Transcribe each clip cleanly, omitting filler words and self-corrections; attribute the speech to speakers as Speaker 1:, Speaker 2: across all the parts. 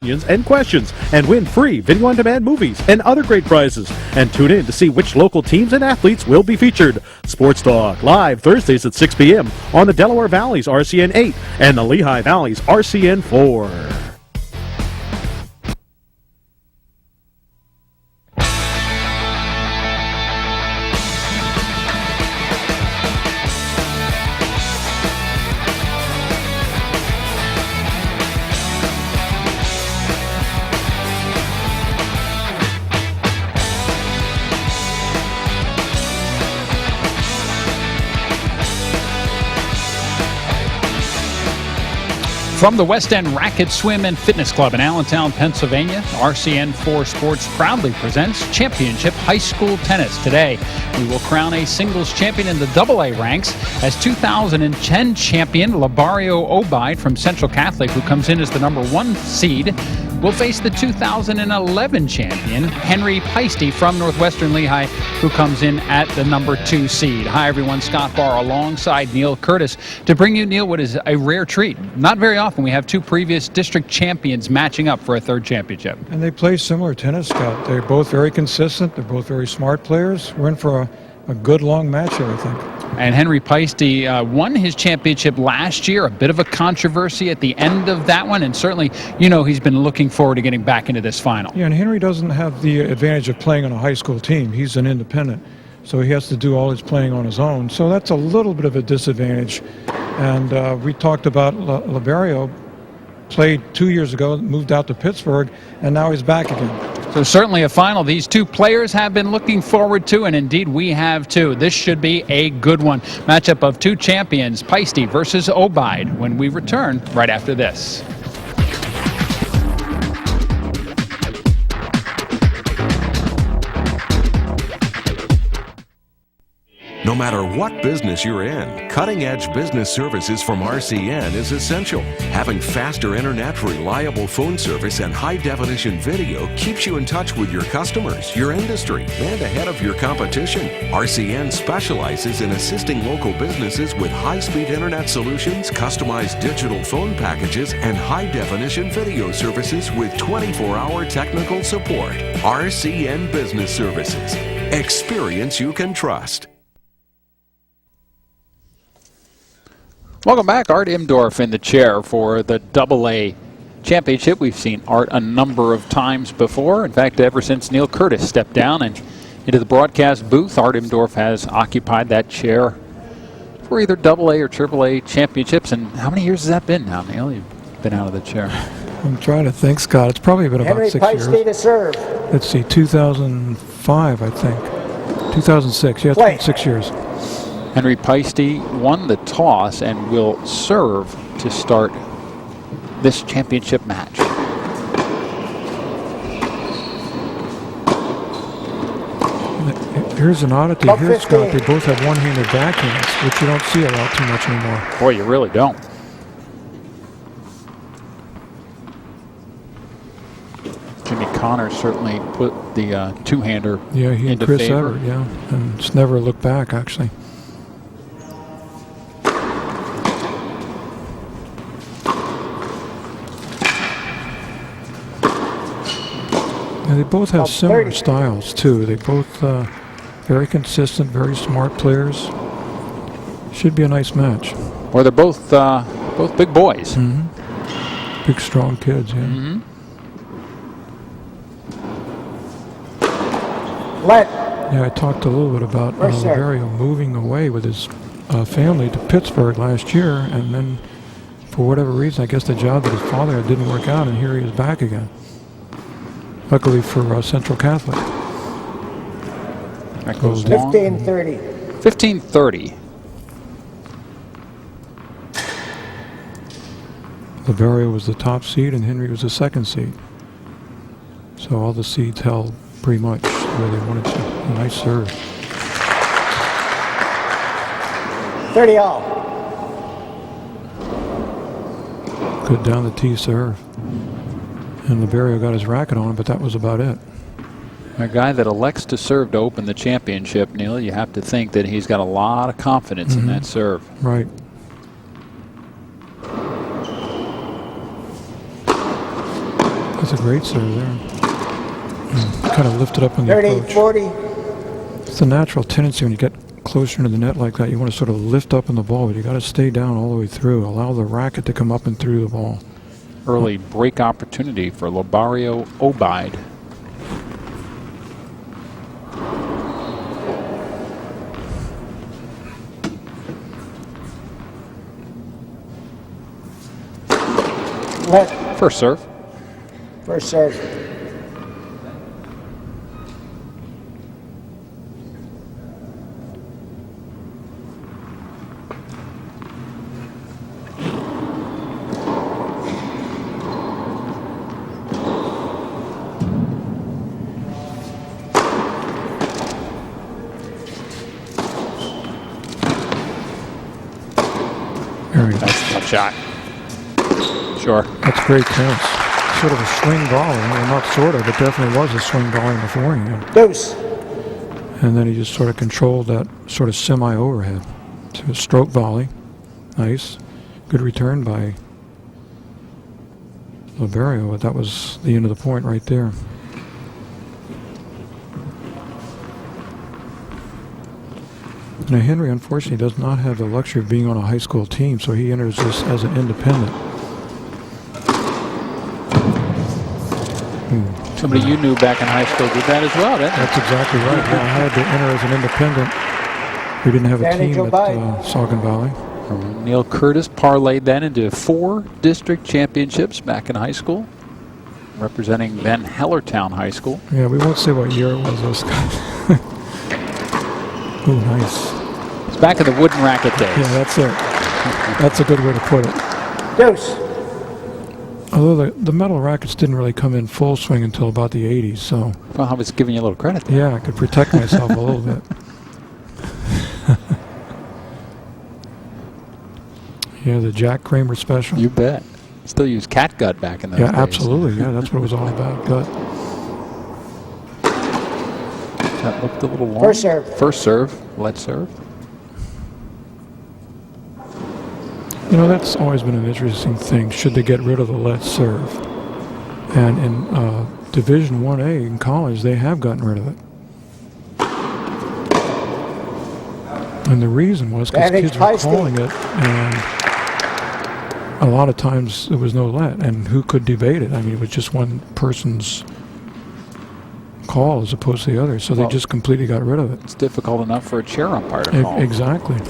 Speaker 1: and questions, and win free video-on-demand movies and other great prizes. And tune in to see which local teams and athletes will be featured. Sports Talk, live Thursdays at 6 p.m. on the Delaware Valley's RCN 8 and the Lehigh Valley's RCN 4.
Speaker 2: From the West End Racket Swim and Fitness Club in Allentown, Pennsylvania, RCN4 Sports proudly presents Championship High School Tennis. Today, we will crown a singles champion in the AA ranks as 2010 champion Labario Obeid from Central Catholic, who comes in as the #1 seed, will face the 2011 champion Henry Paiste from Northwestern Lehigh, who comes in at the #2 seed. Hi, everyone. Scott Barr alongside Neil Curtis to bring you, Neil, what is a rare treat. Not very often we have two previous district champions matching up for a third championship.
Speaker 3: And they play similar tennis, Scott. They're both very consistent. They're both very smart players. We're in for a good long match here, I think.
Speaker 2: And Henry Paiste won his championship last year. A bit of a controversy at the end of that one, and certainly, you know, he's been looking forward to getting back into this final.
Speaker 3: Yeah, and Henry doesn't have the advantage of playing on a high school team. He's an independent, so he has to do all his playing on his own. So that's a little bit of a disadvantage. And we talked about Labario, played 2 years ago, moved out to Pittsburgh, and now he's back again.
Speaker 2: So certainly a final these two players have been looking forward to, and indeed we have too. This should be a good one. Matchup of two champions, Paiste versus Obeid, when we return right after this.
Speaker 4: No matter what business you're in, cutting-edge business services from RCN is essential. Having faster internet, reliable phone service, and high-definition video keeps you in touch with your customers, your industry, and ahead of your competition. RCN specializes in assisting local businesses with high-speed internet solutions, customized digital phone packages, and high-definition video services with 24-hour technical support. RCN Business Services. Experience you can trust.
Speaker 2: Welcome back. Art Imdorf in the chair for the AA championship. We've seen Art a number of times before. In fact, ever since Neil Curtis stepped down and into the broadcast booth, Art Imdorf has occupied that chair for either AA or AAA championships. And how many years has that been now, Neil? You've been out of the chair.
Speaker 3: I'm trying to think, Scott. It's probably been about 6 years.
Speaker 5: Henry Paiste to serve.
Speaker 3: Let's see, 2005, I think. 2006. Yeah, it's been 6 years.
Speaker 2: Henry Paiste won the toss and will serve to start this championship match.
Speaker 3: Here's an oddity here, Scott. They both have one-handed backhands, which you don't see a lot too much anymore.
Speaker 2: Boy, you really don't. Jimmy Connor certainly put the two-hander into favor.
Speaker 3: Yeah, he and Chris Everett, yeah. And it's never looked back, actually. And they both have similar styles, too. They both very consistent, very smart players. Should be a nice match.
Speaker 2: Well, they're both big boys.
Speaker 3: Mm-hmm. Big, strong kids, yeah.
Speaker 2: Mm-hmm.
Speaker 3: Yeah, I talked a little bit about Labario moving away with his family to Pittsburgh last year, and then for whatever reason, I guess the job that his father had didn't work out, and here he is back again. Luckily for Central Catholic.
Speaker 2: That goes
Speaker 5: 15-30.
Speaker 2: 15-30.
Speaker 3: Labario was the top seed and Henry was the second seed. So all the seeds held pretty much where they wanted to. A nice serve.
Speaker 5: 30-all.
Speaker 3: Good down the tee serve. And Labario got his racket on, but that was about it.
Speaker 2: A guy that elects to serve to open the championship, Neil, you have to think that he's got a lot of confidence in that serve.
Speaker 3: Right. That's a great serve there. Kind of lifted up in the
Speaker 5: 30,
Speaker 3: approach.
Speaker 5: 40.
Speaker 3: It's a natural tendency when you get closer to the net like that. You want to sort of lift up in the ball, but you got to stay down all the way through. Allow the racket to come up and through the ball.
Speaker 2: Early break opportunity for Labario Obeid.
Speaker 5: Left.
Speaker 2: First serve.
Speaker 5: First serve.
Speaker 3: Very nice.
Speaker 2: That's a tough shot. Sure.
Speaker 3: That's great tennis. Sort of a swing volley. Well, not sort of. It definitely was a swing volley beforehand.
Speaker 5: Deuce.
Speaker 3: And then he just sort of controlled that sort of semi-overhead. So a stroke volley. Nice. Good return by Labario, but that was the end of the point right there. Now Henry, unfortunately, does not have the luxury of being on a high school team, so he enters this as an independent.
Speaker 2: Somebody you knew back in high school did that as well, didn't
Speaker 3: That's exactly right. Yeah, I had to enter as an independent. We didn't have a
Speaker 5: Advantage
Speaker 3: team at
Speaker 5: Obeid.
Speaker 3: Saucon Valley.
Speaker 2: Neil Curtis parlayed then into 4 district championships back in high school, representing then Hellertown High School.
Speaker 3: Yeah, we won't say what year it was. Those guys. Oh, nice.
Speaker 2: It's back in the wooden racket days.
Speaker 3: Yeah, that's it. That's a good way to put it.
Speaker 5: Deuce.
Speaker 3: Although the metal rackets didn't really come in full swing until about the 80s, so
Speaker 2: Well, I was giving you a little credit there.
Speaker 3: yeah, I could protect myself a little bit. Yeah, the Jack Kramer special.
Speaker 2: You bet. Still use catgut back in those
Speaker 3: Yeah,
Speaker 2: days.
Speaker 3: absolutely. Yeah, that's what it was all about. Gut.
Speaker 2: That looked a little long.
Speaker 5: First serve.
Speaker 2: First serve. Let's serve.
Speaker 3: You know, that's always been an interesting thing. Should they get rid of the let's serve? And in Division 1A in college, they have gotten rid of it. And the reason was because
Speaker 5: Advantage
Speaker 3: kids were
Speaker 5: Paiste.
Speaker 3: calling it, and a lot of times there was no let. And who could debate it? I mean, it was just one person's call as opposed to the other. So
Speaker 2: Well,
Speaker 3: they just completely got rid of it.
Speaker 2: It's difficult enough for a chair umpire to call.
Speaker 3: Exactly.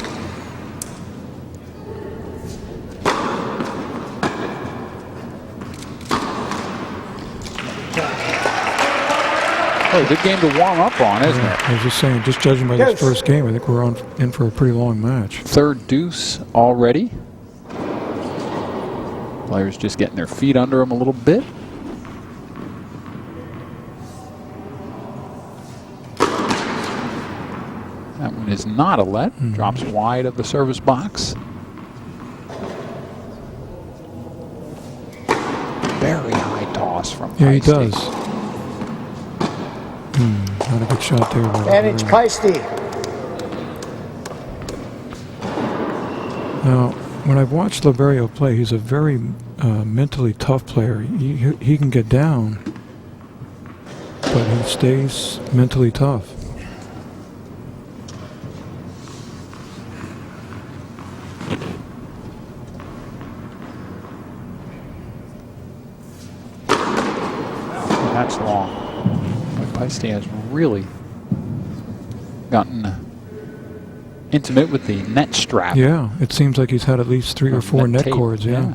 Speaker 2: Oh, good game to warm up on, isn't
Speaker 3: Yeah,
Speaker 2: it?
Speaker 3: I was just saying, just judging by this
Speaker 5: Deuce.
Speaker 3: first game, I think we're in for a pretty long match.
Speaker 2: Third deuce already. Players just getting their feet under them a little bit. That one is not a let. Drops wide of the service box. Very high toss from
Speaker 3: Yeah, he
Speaker 2: Paiste.
Speaker 3: does. Not a good shot there. by
Speaker 5: Advantage
Speaker 3: Labario.
Speaker 5: Paiste.
Speaker 3: Now, when I've watched Labario play, he's a very mentally tough player. He can get down, but he stays mentally tough.
Speaker 2: That's long. But Paiste has really gotten intimate with the net strap.
Speaker 3: Yeah, it seems like he's had at least 3 or 4 net
Speaker 2: tape,
Speaker 3: cords. Yeah.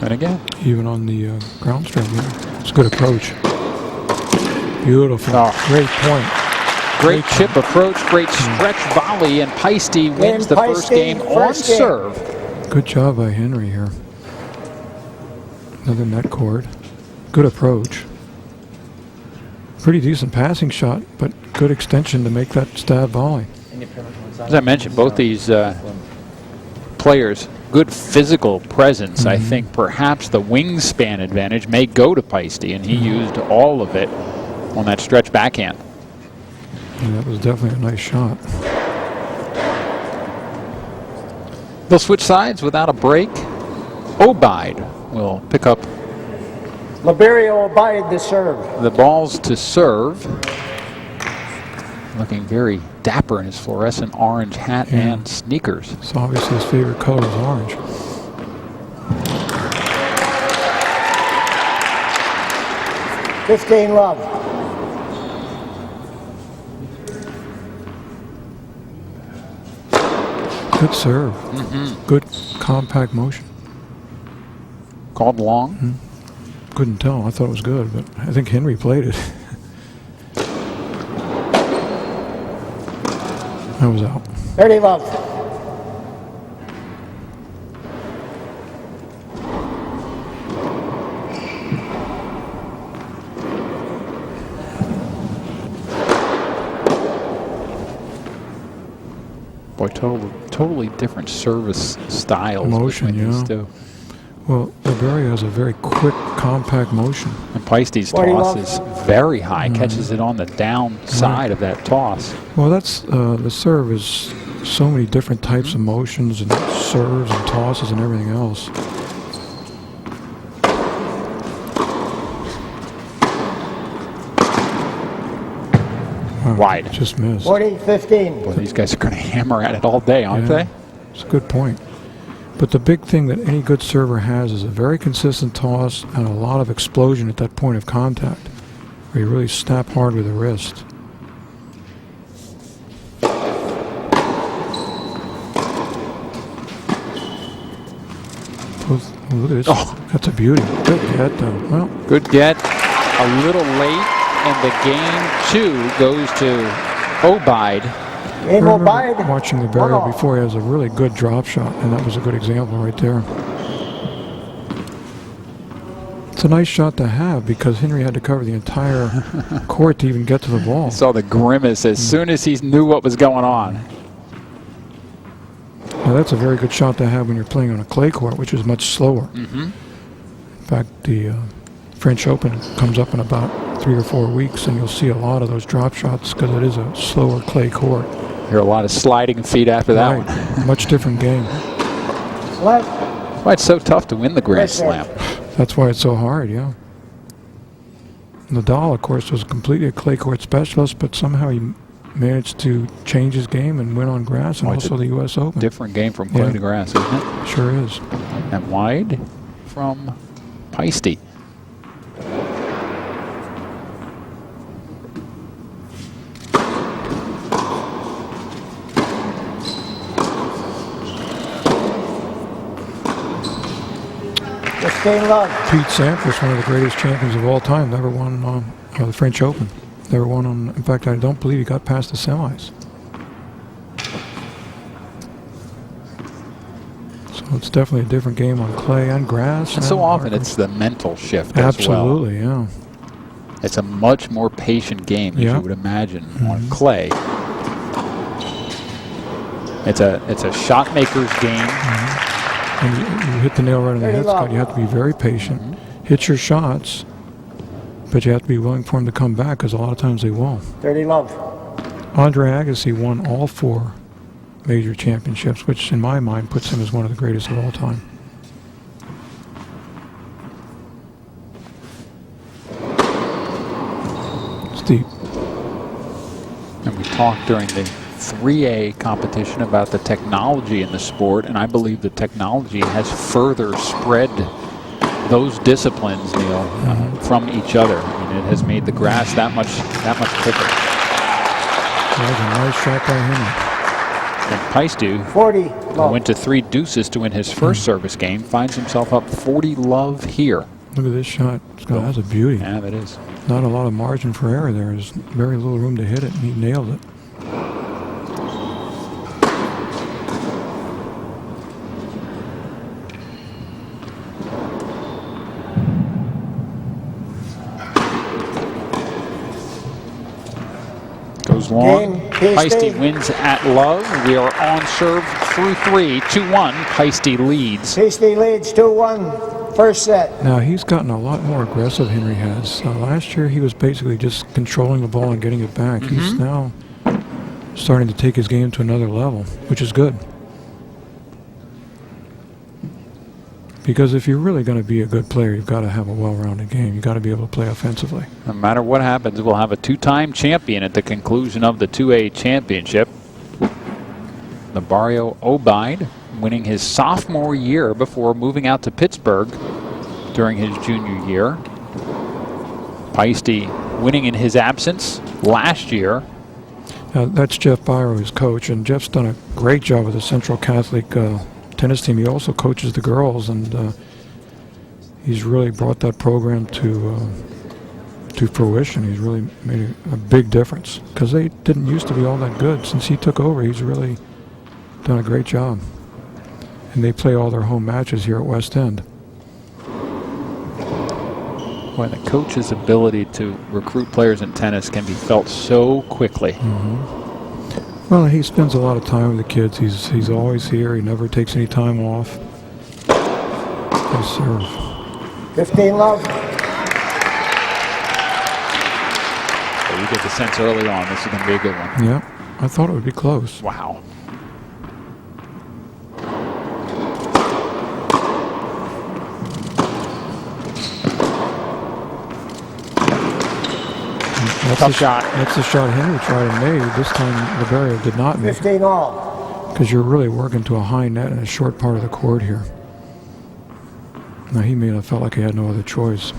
Speaker 2: And again.
Speaker 3: Even on the ground strap. Yeah. It's a good approach. Beautiful.
Speaker 2: Oh.
Speaker 3: Great point.
Speaker 2: Great chip approach, great stretch volley, and Paiste wins the first
Speaker 5: Paiste,
Speaker 2: game on
Speaker 5: first game.
Speaker 2: serve.
Speaker 3: Good job by Henry here. Another net cord. Good approach. Pretty decent passing shot, but good extension to make that stab volley.
Speaker 2: As I mentioned, both these players, good physical presence. I think perhaps the wingspan advantage may go to Paiste, and he used all of it on that stretch backhand.
Speaker 3: Yeah, that was definitely a nice shot.
Speaker 2: They'll switch sides without a break. Obeid will pick up
Speaker 5: Liberio Obeid to serve.
Speaker 2: the balls to serve. Looking very dapper in his fluorescent orange hat and sneakers.
Speaker 3: So obviously his favorite color is orange.
Speaker 5: $15 love.
Speaker 3: Good serve. Good compact motion.
Speaker 2: Called long.
Speaker 3: Couldn't tell. I thought it was good, but I think Henry played it. That was out.
Speaker 5: 30 love.
Speaker 2: Boy, totally different service styles.
Speaker 3: Motion,
Speaker 2: between these
Speaker 3: yeah.
Speaker 2: two.
Speaker 3: Well, Liberio has a very quick, compact motion.
Speaker 2: And Paiste's
Speaker 5: 40
Speaker 2: toss
Speaker 5: love.
Speaker 2: is very high. Catches it on the down side of that toss.
Speaker 3: Well, that's the serve is so many different types of motions and serves and tosses and everything else. Wow,
Speaker 2: Wide.
Speaker 3: Just missed.
Speaker 5: 40-15.
Speaker 2: Boy, these guys are going to hammer at it all day, aren't
Speaker 3: Yeah.
Speaker 2: they?
Speaker 3: It's a good point. But the big thing that any good server has is a very consistent toss and a lot of explosion at that point of contact, where you really snap hard with the wrist. Oh, look at this.
Speaker 2: Oh.
Speaker 3: That's a beauty. Good get, though. Well,
Speaker 2: Good get. A little late, and the game 2 goes to Obeid.
Speaker 3: I
Speaker 5: Game
Speaker 3: remember
Speaker 5: Obeid.
Speaker 3: watching the barrier before. He has a really good drop shot, and that was a good example right there. It's a nice shot to have because Henry had to cover the entire court to even get to the ball.
Speaker 2: Saw the grimace as soon as he knew what was going on.
Speaker 3: Now that's a very good shot to have when you're playing on a clay court, which is much slower. In fact, the French Open comes up in about 3 or 4 weeks, and you'll see a lot of those drop shots because it is a slower clay court.
Speaker 2: Hear a lot of sliding feet after that
Speaker 3: Right.
Speaker 2: one.
Speaker 3: Much different game.
Speaker 5: Left.
Speaker 2: That's why it's so tough to win the Grand Slam.
Speaker 3: That's why it's so hard, yeah. Nadal, of course, was completely a clay court specialist, but somehow he managed to change his game and win on grass, and
Speaker 2: Oh, it's
Speaker 3: also the U.S. Open.
Speaker 2: Different game from clay
Speaker 3: Yeah.
Speaker 2: to grass, isn't it?
Speaker 3: Sure is.
Speaker 2: And wide from Paiste.
Speaker 5: $15 love.
Speaker 3: Pete Sampras, one of the greatest champions of all time, never won the French Open. Never won on. In fact, I don't believe he got past the semis. So it's definitely a different game on clay and grass.
Speaker 2: And so often
Speaker 3: hard
Speaker 2: it's the mental shift
Speaker 3: court.
Speaker 2: as well.
Speaker 3: Absolutely, yeah.
Speaker 2: It's a much more patient game as
Speaker 3: Yeah.
Speaker 2: you would imagine on clay. It's a shot maker's game.
Speaker 3: And you hit the nail right on the
Speaker 5: Very
Speaker 3: head,
Speaker 5: low.
Speaker 3: Scott. You have to be very patient. Hit your shots, but you have to be willing for them to come back because a lot of times they won't.
Speaker 5: 30 love.
Speaker 3: Andre Agassi won all 4 major championships, which in my mind puts him as one of the greatest of all time. It's deep.
Speaker 2: And we talked during the 3A competition about the technology in the sport, and I believe the technology has further spread those disciplines, Neil, from each other. I mean, it has made the grass that much quicker.
Speaker 3: That was a nice shot by Henry.
Speaker 2: And Paiste,
Speaker 5: 40
Speaker 2: who
Speaker 5: love.
Speaker 2: went to 3 deuces to win his first service game, finds himself up 40 love here.
Speaker 3: Look at this shot. Scott, that's a beauty.
Speaker 2: Yeah, that is.
Speaker 3: Not a lot of margin for error there. There's very little room to hit it, and he nailed it.
Speaker 2: Goes long.
Speaker 5: Game, Paiste.
Speaker 2: Paiste wins at love. We are on serve through 3, 2-1. Paiste leads.
Speaker 5: Paiste leads 2-1. First set.
Speaker 3: Now, he's gotten a lot more aggressive, Henry has. Last year, he was basically just controlling the ball and getting it back. He's now starting to take his game to another level, which is good. Because if you're really going to be a good player, you've got to have a well-rounded game. You've got to be able to play offensively.
Speaker 2: No matter what happens, we'll have a two-time champion at the conclusion of the 2A championship. Labario Obeid winning his sophomore year before moving out to Pittsburgh during his junior year. Paiste winning in his absence last year.
Speaker 3: That's Jeff Byro, his coach, and Jeff's done a great job with the Central Catholic tennis team. He also coaches the girls, and he's really brought that program to fruition. He's really made a big difference because they didn't used to be all that good. Since he took over, he's really done a great job. And they play all their home matches here at West End.
Speaker 2: Boy, the coach's ability to recruit players in tennis can be felt so quickly.
Speaker 3: Well, he spends a lot of time with the kids. He's always here. He never takes any time off. Nice serve.
Speaker 5: 15 love.
Speaker 2: So you get the sense early on this is going to be a good one.
Speaker 3: Yeah, I thought it would be close.
Speaker 2: Wow. Tough shot.
Speaker 3: That's the shot Henry tried and made. This time Labario did not make it.
Speaker 5: 15 all.
Speaker 3: Because you're really working to a high net in a short part of the court here. Now he may have felt like he had no other choice.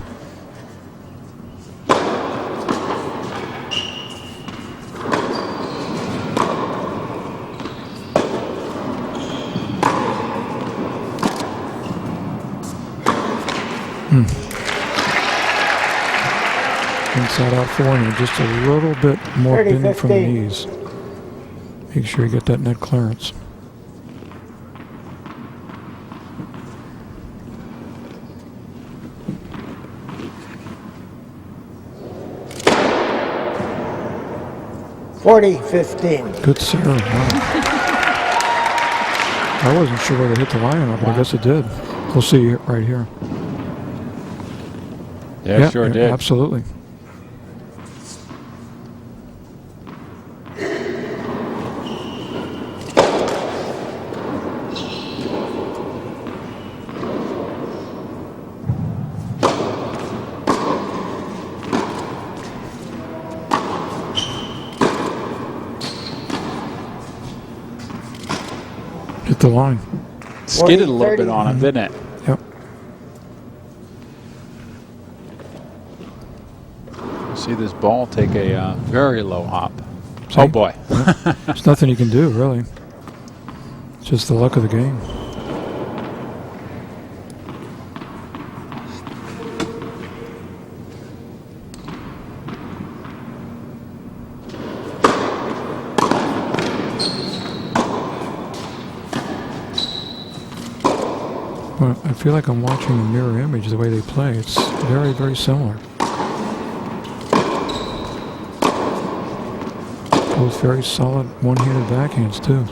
Speaker 3: Inside out forehand, just a little bit more
Speaker 5: 30,
Speaker 3: bending from the
Speaker 5: 15.
Speaker 3: knees. Make sure you get that net clearance.
Speaker 5: (40-15).
Speaker 3: Good serve. Wow. I wasn't sure whether it hit the line or not, but I guess it did. We'll see right here.
Speaker 2: Yeah, sure did.
Speaker 3: Absolutely. Hit the line.
Speaker 2: Skidded a little
Speaker 5: 40,
Speaker 2: bit on him, didn't it?
Speaker 3: Yep.
Speaker 2: See this ball take a very low hop.
Speaker 3: See?
Speaker 2: Oh boy.
Speaker 3: There's nothing you can do, really. It's just the luck of the game. Well, I feel like I'm watching a mirror image the way they play. It's very, very similar. Both very solid one-handed backhands, too.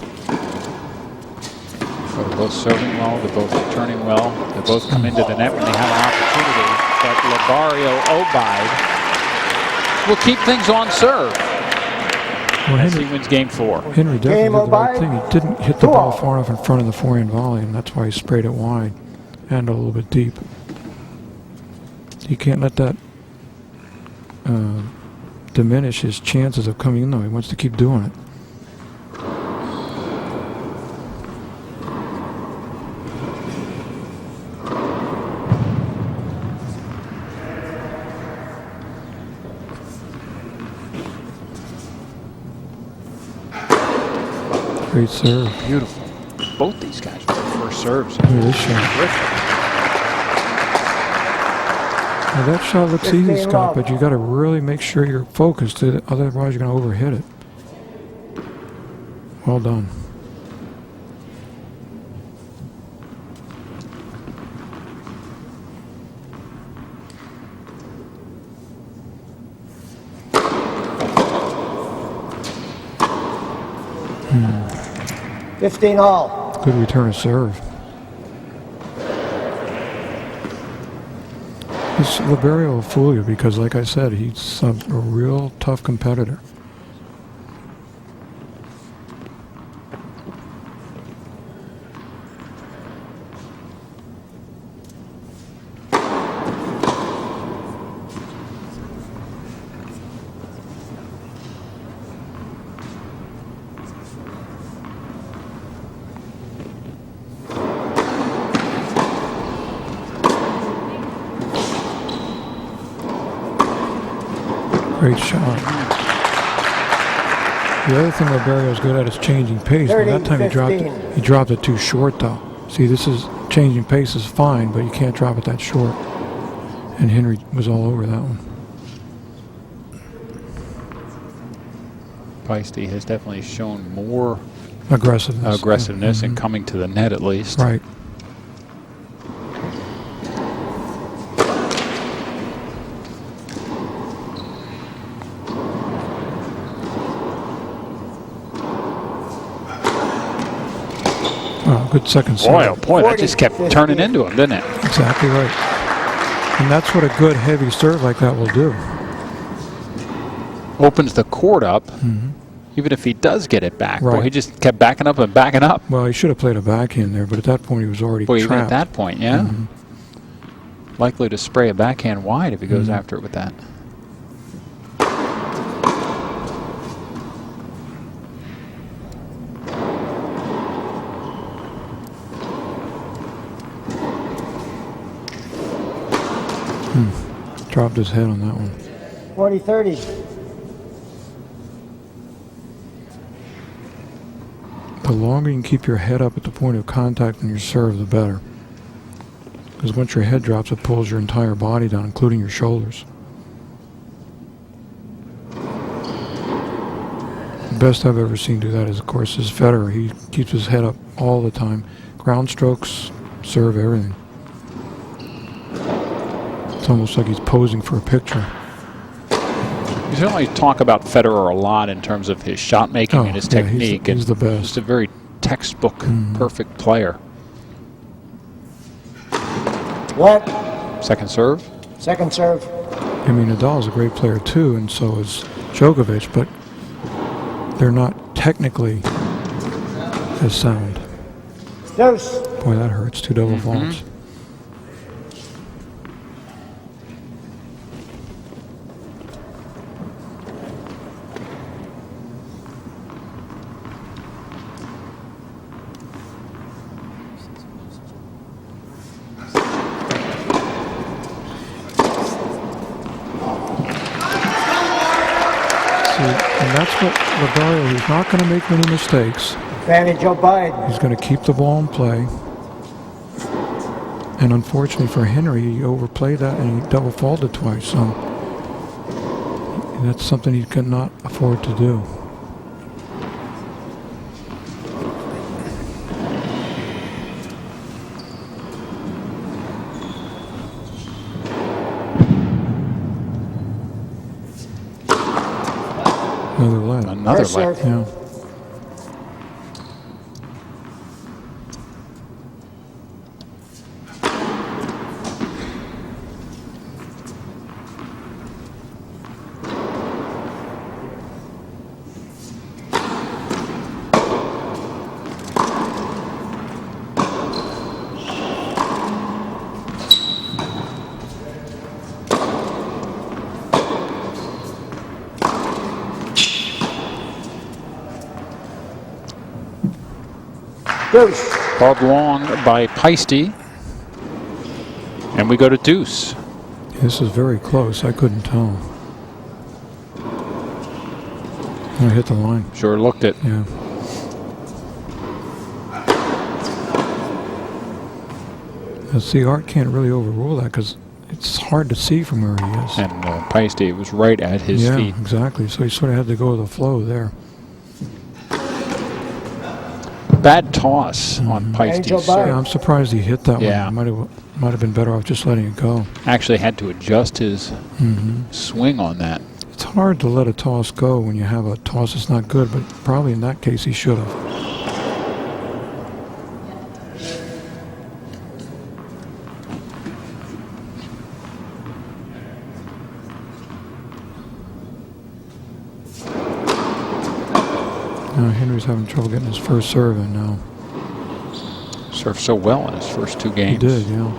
Speaker 2: So they're both serving well. They're both returning well. They both come into the net when they have an opportunity. But Labario Obeid will keep things on serve
Speaker 3: Well,
Speaker 2: as he wins game 4.
Speaker 3: Henry definitely
Speaker 5: Game
Speaker 3: did the right
Speaker 5: Obeid.
Speaker 3: thing. He didn't hit the ball
Speaker 5: 2-all.
Speaker 3: far enough in front of the forehand volley, and that's why he sprayed it wide and a little bit deep. You can't let that diminish his chances of coming in, though. He wants to keep doing it. Great serve.
Speaker 2: Beautiful. Both these guys with their first serves.
Speaker 3: Look at this shot.
Speaker 2: Terrific.
Speaker 3: Now that shot looks
Speaker 5: 15
Speaker 3: easy, Scott,
Speaker 5: love.
Speaker 3: but you got to really make sure you're focused. Otherwise, you're going to overhit it. Well done. Hmm.
Speaker 5: 15 all.
Speaker 3: Good return of serve. This Labario will fool you because, like I said, he's a real tough competitor. Great shot. The other thing Liberio's good at is changing pace. Now, that time
Speaker 5: 30-15.
Speaker 3: he dropped it too short though. See, this is changing pace is fine, but you can't drop it that short. And Henry was all over that one.
Speaker 2: Paiste has definitely shown more
Speaker 3: Aggressiveness.
Speaker 2: and coming to the net at least.
Speaker 3: Right. Oh, good second serve.
Speaker 2: Boy, oh boy, that just kept turning into him, didn't it?
Speaker 3: Exactly right. And that's what a good heavy serve like that will do.
Speaker 2: Opens the court up, even if he does get it back.
Speaker 3: Right.
Speaker 2: Boy, he just kept backing up and backing up.
Speaker 3: Well, he should have played a backhand there, but at that point he was already
Speaker 2: Boy,
Speaker 3: trapped.
Speaker 2: even at that point, yeah. Likely to spray a backhand wide if he goes after it with that.
Speaker 3: Dropped his head on that one.
Speaker 5: 40-30.
Speaker 3: The longer you can keep your head up at the point of contact in your serve, the better. Because once your head drops, it pulls your entire body down, including your shoulders. The best I've ever seen do that is, of course, is Federer. He keeps his head up all the time. Ground strokes, serve, everything. It's almost like he's posing for a picture.
Speaker 2: You certainly talk about Federer a lot in terms of his shot making and his technique.
Speaker 3: He's the best.
Speaker 2: Just a very textbook perfect player.
Speaker 5: What?
Speaker 2: Second serve.
Speaker 5: Second serve.
Speaker 3: I mean, Nadal's a great player too, and so is Djokovic, but they're not technically as sound.
Speaker 5: Deuce.
Speaker 3: Boy, that hurts. Two double faults. And that's what Liberio, he's not going to make many mistakes.
Speaker 5: Advantage Obeid.
Speaker 3: He's going to keep the ball in play. And unfortunately for Henry, he overplayed that and he double faulted twice. So that's something he cannot afford to do. Another leg.
Speaker 2: Another
Speaker 5: First
Speaker 2: leg.
Speaker 5: serve.
Speaker 3: Yeah.
Speaker 5: Deuce.
Speaker 2: Called long by Paiste. And we go to deuce.
Speaker 3: This is very close. I couldn't tell. I hit the line.
Speaker 2: Sure looked it.
Speaker 3: Yeah. Now, see, Art can't really overrule that because it's hard to see from where he is.
Speaker 2: And Paiste was right at his
Speaker 3: Yeah,
Speaker 2: feet.
Speaker 3: exactly. So he sort of had to go with the flow there.
Speaker 2: Bad toss on Paiste's
Speaker 5: Angel
Speaker 2: serve.
Speaker 3: Yeah, I'm surprised he hit that
Speaker 2: Yeah.
Speaker 3: one. Might have been better off just letting it go.
Speaker 2: Actually had to adjust his swing on that.
Speaker 3: It's hard to let a toss go when you have a toss that's not good, but probably in that case he should have. Now Henry's having trouble getting his first serve in now.
Speaker 2: Served so well in his first two games.
Speaker 3: He did, yeah.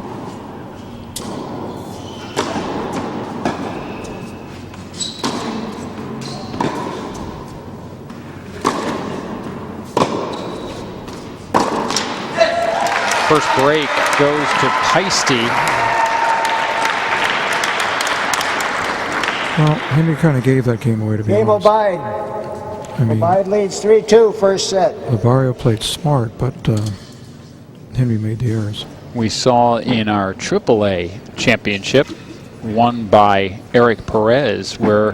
Speaker 2: First break goes to Paiste.
Speaker 3: Well, Henry kind of gave that game away, to be
Speaker 5: Game
Speaker 3: honest.
Speaker 5: Obeid.
Speaker 3: I mean,
Speaker 5: Obeid leads 3-2 first set.
Speaker 3: Labario played smart, but Henry made the errors.
Speaker 2: We saw in our AAA championship, won by Eric Perez, where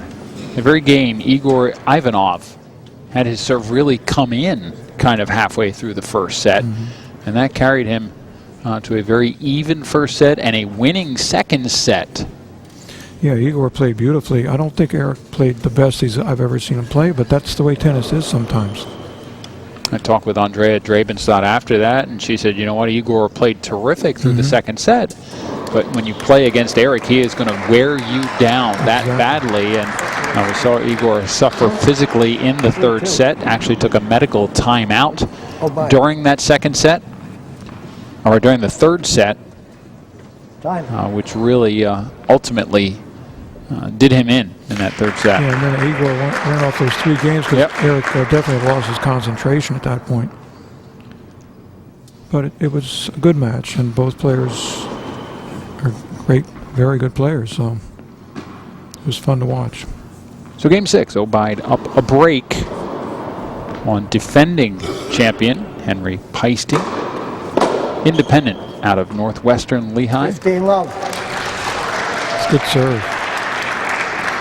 Speaker 2: the very game Igor Ivanov had his serve really come in kind of halfway through the first set, and that carried him to a very even first set and a winning second set.
Speaker 3: Yeah, Igor played beautifully. I don't think Eric played the best I've ever seen him play, but that's the way tennis is sometimes.
Speaker 2: I talked with Andrea Drabenstadt after that, and she said, you know what, Igor played terrific through the second set. But when you play against Eric, he is going to wear you down that badly. And we saw Igor suffer physically in the third set. Actually took a medical timeout during that second set, or during the third set, which really ultimately did him in that third set.
Speaker 3: Yeah, and then Igor ran off those 3 games because Eric definitely lost his concentration at that point. But it was a good match, and both players are great, very good players, so it was fun to watch.
Speaker 2: So game 6, Obeid up a break on defending champion Henry Paiste, independent out of Northwestern Lehigh.
Speaker 5: 15 love.
Speaker 3: It's good serve.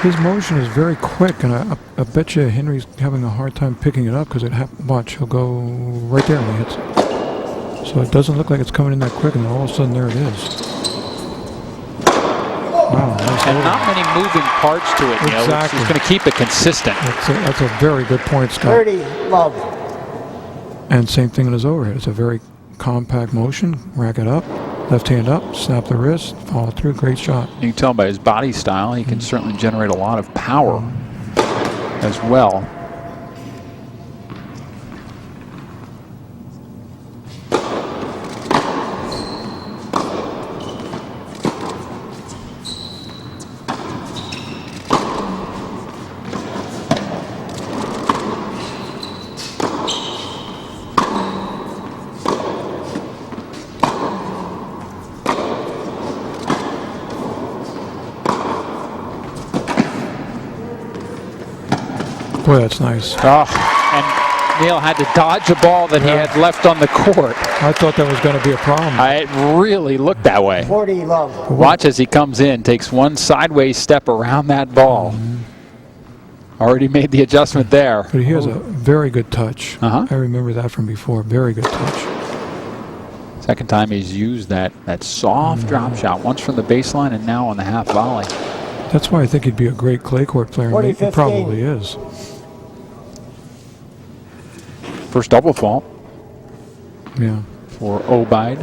Speaker 3: His motion is very quick, and I bet you Henry's having a hard time picking it up because watch, he'll go right there and he hits it. So it doesn't look like it's coming in that quick, and then all of a sudden there it is. Wow, nice
Speaker 2: And
Speaker 3: over.
Speaker 2: not many moving parts to it, Neil.
Speaker 3: Exactly.
Speaker 2: It's going to keep it consistent.
Speaker 3: That's a very good point, Scott.
Speaker 5: 30 love.
Speaker 3: And same thing in his overhead. It's a very compact motion. Rack it up, left hand up, snap the wrist, follow through. Great shot.
Speaker 2: You can tell by his body style, he can certainly generate a lot of power as well.
Speaker 3: Boy, that's nice.
Speaker 2: Oh, and Neil had to dodge a ball that he had left on the court.
Speaker 3: I thought that was going to be a problem.
Speaker 2: It really looked that way.
Speaker 5: 40 love.
Speaker 2: Watch as he comes in, takes one sideways step around that ball. Already made the adjustment there.
Speaker 3: But he has a very good touch.
Speaker 2: Uh-huh.
Speaker 3: I remember that from before. Very good touch.
Speaker 2: Second time he's used that soft drop shot, once from the baseline and now on the half volley.
Speaker 3: That's why I think he'd be a great clay court player. And he
Speaker 5: 40-15.
Speaker 3: probably is.
Speaker 2: First double fault
Speaker 3: Yeah.
Speaker 2: for Obeid.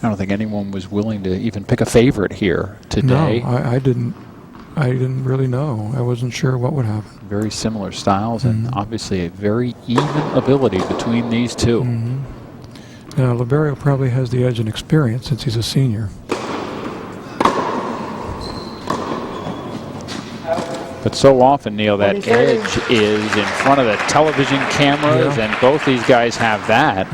Speaker 2: I don't think anyone was willing to even pick a favorite here today.
Speaker 3: No, I didn't. I didn't really know. I wasn't sure what would happen.
Speaker 2: Very similar styles and obviously a very even ability between these two.
Speaker 3: Now, Labario probably has the edge in experience since he's a senior.
Speaker 2: But so often, Neil, that edge is in front of the television cameras, and both these guys have that.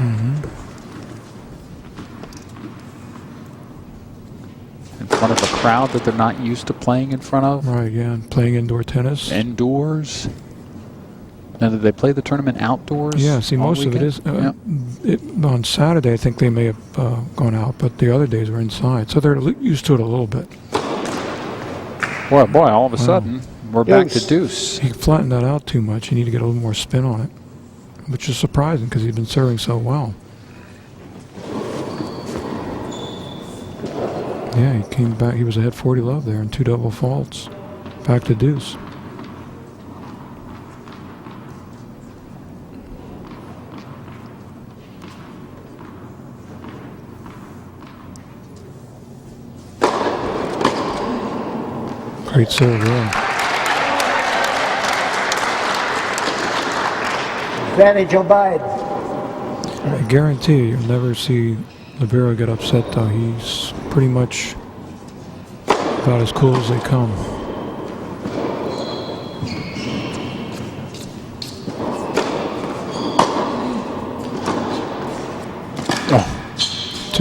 Speaker 2: In front of a crowd that they're not used to playing in front of.
Speaker 3: Right, yeah, and playing indoor tennis.
Speaker 2: Indoors. Now, did they play the tournament outdoors?
Speaker 3: Yeah, see, most of it is. On Saturday, I think they may have gone out, but the other days were inside. So they're used to it a little bit.
Speaker 2: Boy, all of a sudden, we're back to deuce.
Speaker 3: He flattened that out too much. You need to get a little more spin on it, which is surprising because he's been serving so well. Yeah, he came back. He was ahead 40 love there and 2 double faults. Back to deuce. Great serve, yeah.
Speaker 5: Advantage Obeid.
Speaker 3: I guarantee you, you'll never see Labario get upset, though. He's pretty much about as cool as they come.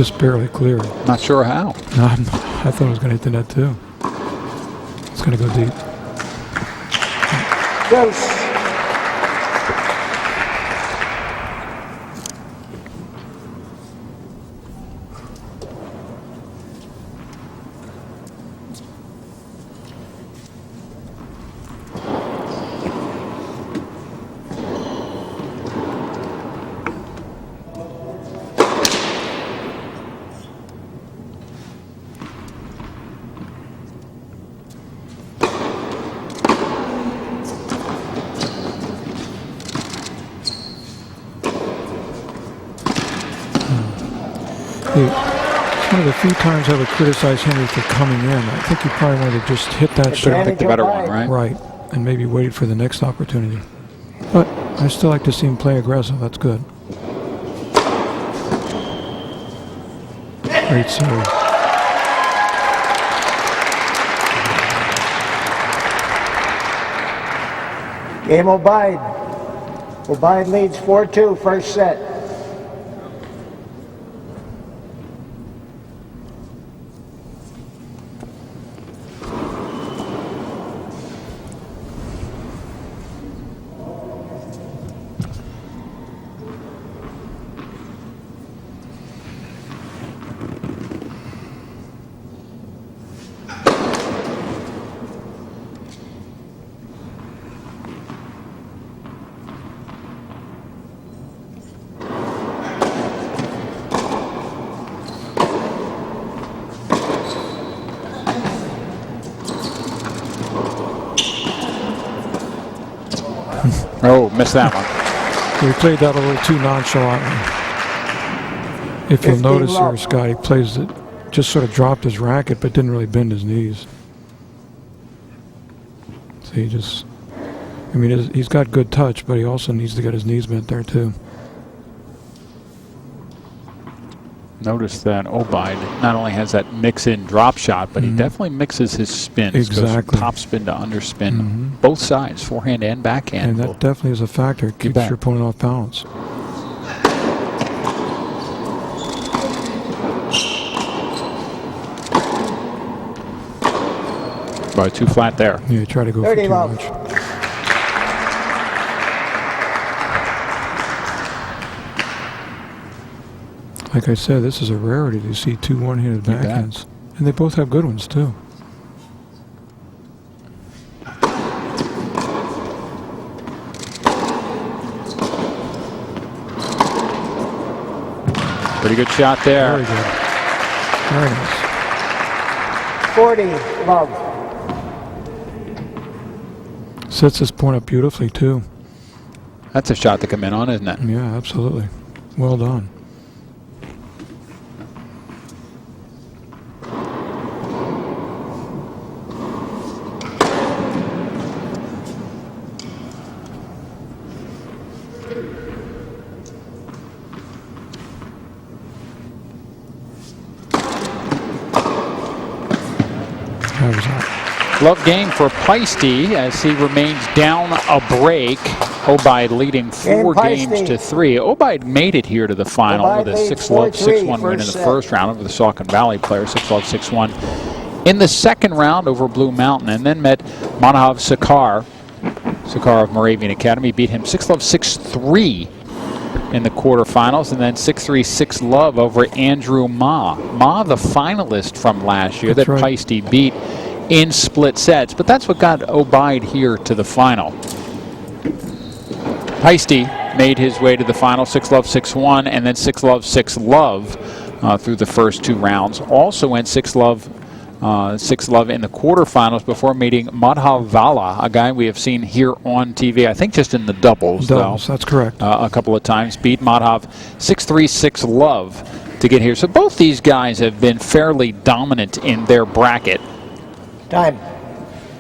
Speaker 3: just barely clear.
Speaker 2: Not sure how.
Speaker 3: No, I thought it was going to hit the net too. It's going to go deep.
Speaker 5: Deuce.
Speaker 3: It's one of the few times I would criticize Henry for coming in. I think he probably wanted to just hit that shot.
Speaker 2: Pick the better one, right?
Speaker 3: Right, and maybe waited for the next opportunity. But I still like to see him play aggressive. That's good. Great serve.
Speaker 5: Game Obeid. Obeid leads 4-2 first set.
Speaker 2: Oh, missed that one.
Speaker 3: He played that a little too nonchalantly. If you'll
Speaker 5: 15
Speaker 3: notice here,
Speaker 5: love.
Speaker 3: Scott, he plays it, just sort of dropped his racket, but didn't really bend his knees. So he just, I mean, he's got good touch, but he also needs to get his knees bent there too.
Speaker 2: Notice that Obeid not only has that mix-in drop shot, but he definitely mixes his spins.
Speaker 3: Exactly.
Speaker 2: Goes from top spin to underspin. Both sides, forehand and backhand.
Speaker 3: And that definitely is a factor. It keeps
Speaker 2: bet.
Speaker 3: your opponent off balance.
Speaker 2: Probably too flat there.
Speaker 3: Yeah, try to go for
Speaker 5: 30
Speaker 3: too
Speaker 5: love.
Speaker 3: much. Like I said, this is a rarity to see two one-handed
Speaker 2: You bet.
Speaker 3: backhands. And they both have good ones, too.
Speaker 2: Pretty good shot there.
Speaker 3: Very good. Very nice.
Speaker 5: 40 love.
Speaker 3: Sets this point up beautifully, too.
Speaker 2: That's a shot to come in on, isn't it?
Speaker 3: Yeah, absolutely. Well done. That was out.
Speaker 2: Love game for Paiste as he remains down a break. Obeid leading 4
Speaker 5: Paiste.
Speaker 2: games to 3. Obeid made it here to the final
Speaker 5: Obeid
Speaker 2: with a
Speaker 5: leads
Speaker 2: 6-love,
Speaker 5: 4-3
Speaker 2: 6-1 win in the
Speaker 5: first set.
Speaker 2: first round over the Saucon Valley player, 6-love, 6-1. In the second round over Blue Mountain, and then met Manahav Sakar. Sakar of Moravian Academy beat him 6-love, 6-3 in the quarterfinals, and then 6-3, 6-love over Andrew Ma. Ma, the finalist from last year
Speaker 3: That's
Speaker 2: that
Speaker 3: right.
Speaker 2: Paiste beat in split sets, but that's what got Obeid here to the final. Paiste made his way to the final, 6-love, 6-1, and then 6-love, 6-love through the first 2 rounds. Also went 6-love, 6-love in the quarterfinals before meeting Madhav Vala, a guy we have seen here on TV, I think just in the doubles,
Speaker 3: Doubles,
Speaker 2: though.
Speaker 3: that's correct.
Speaker 2: A couple of times. Beat Madhav 6-3, 6-love to get here. So both these guys have been fairly dominant in their bracket.
Speaker 5: Time.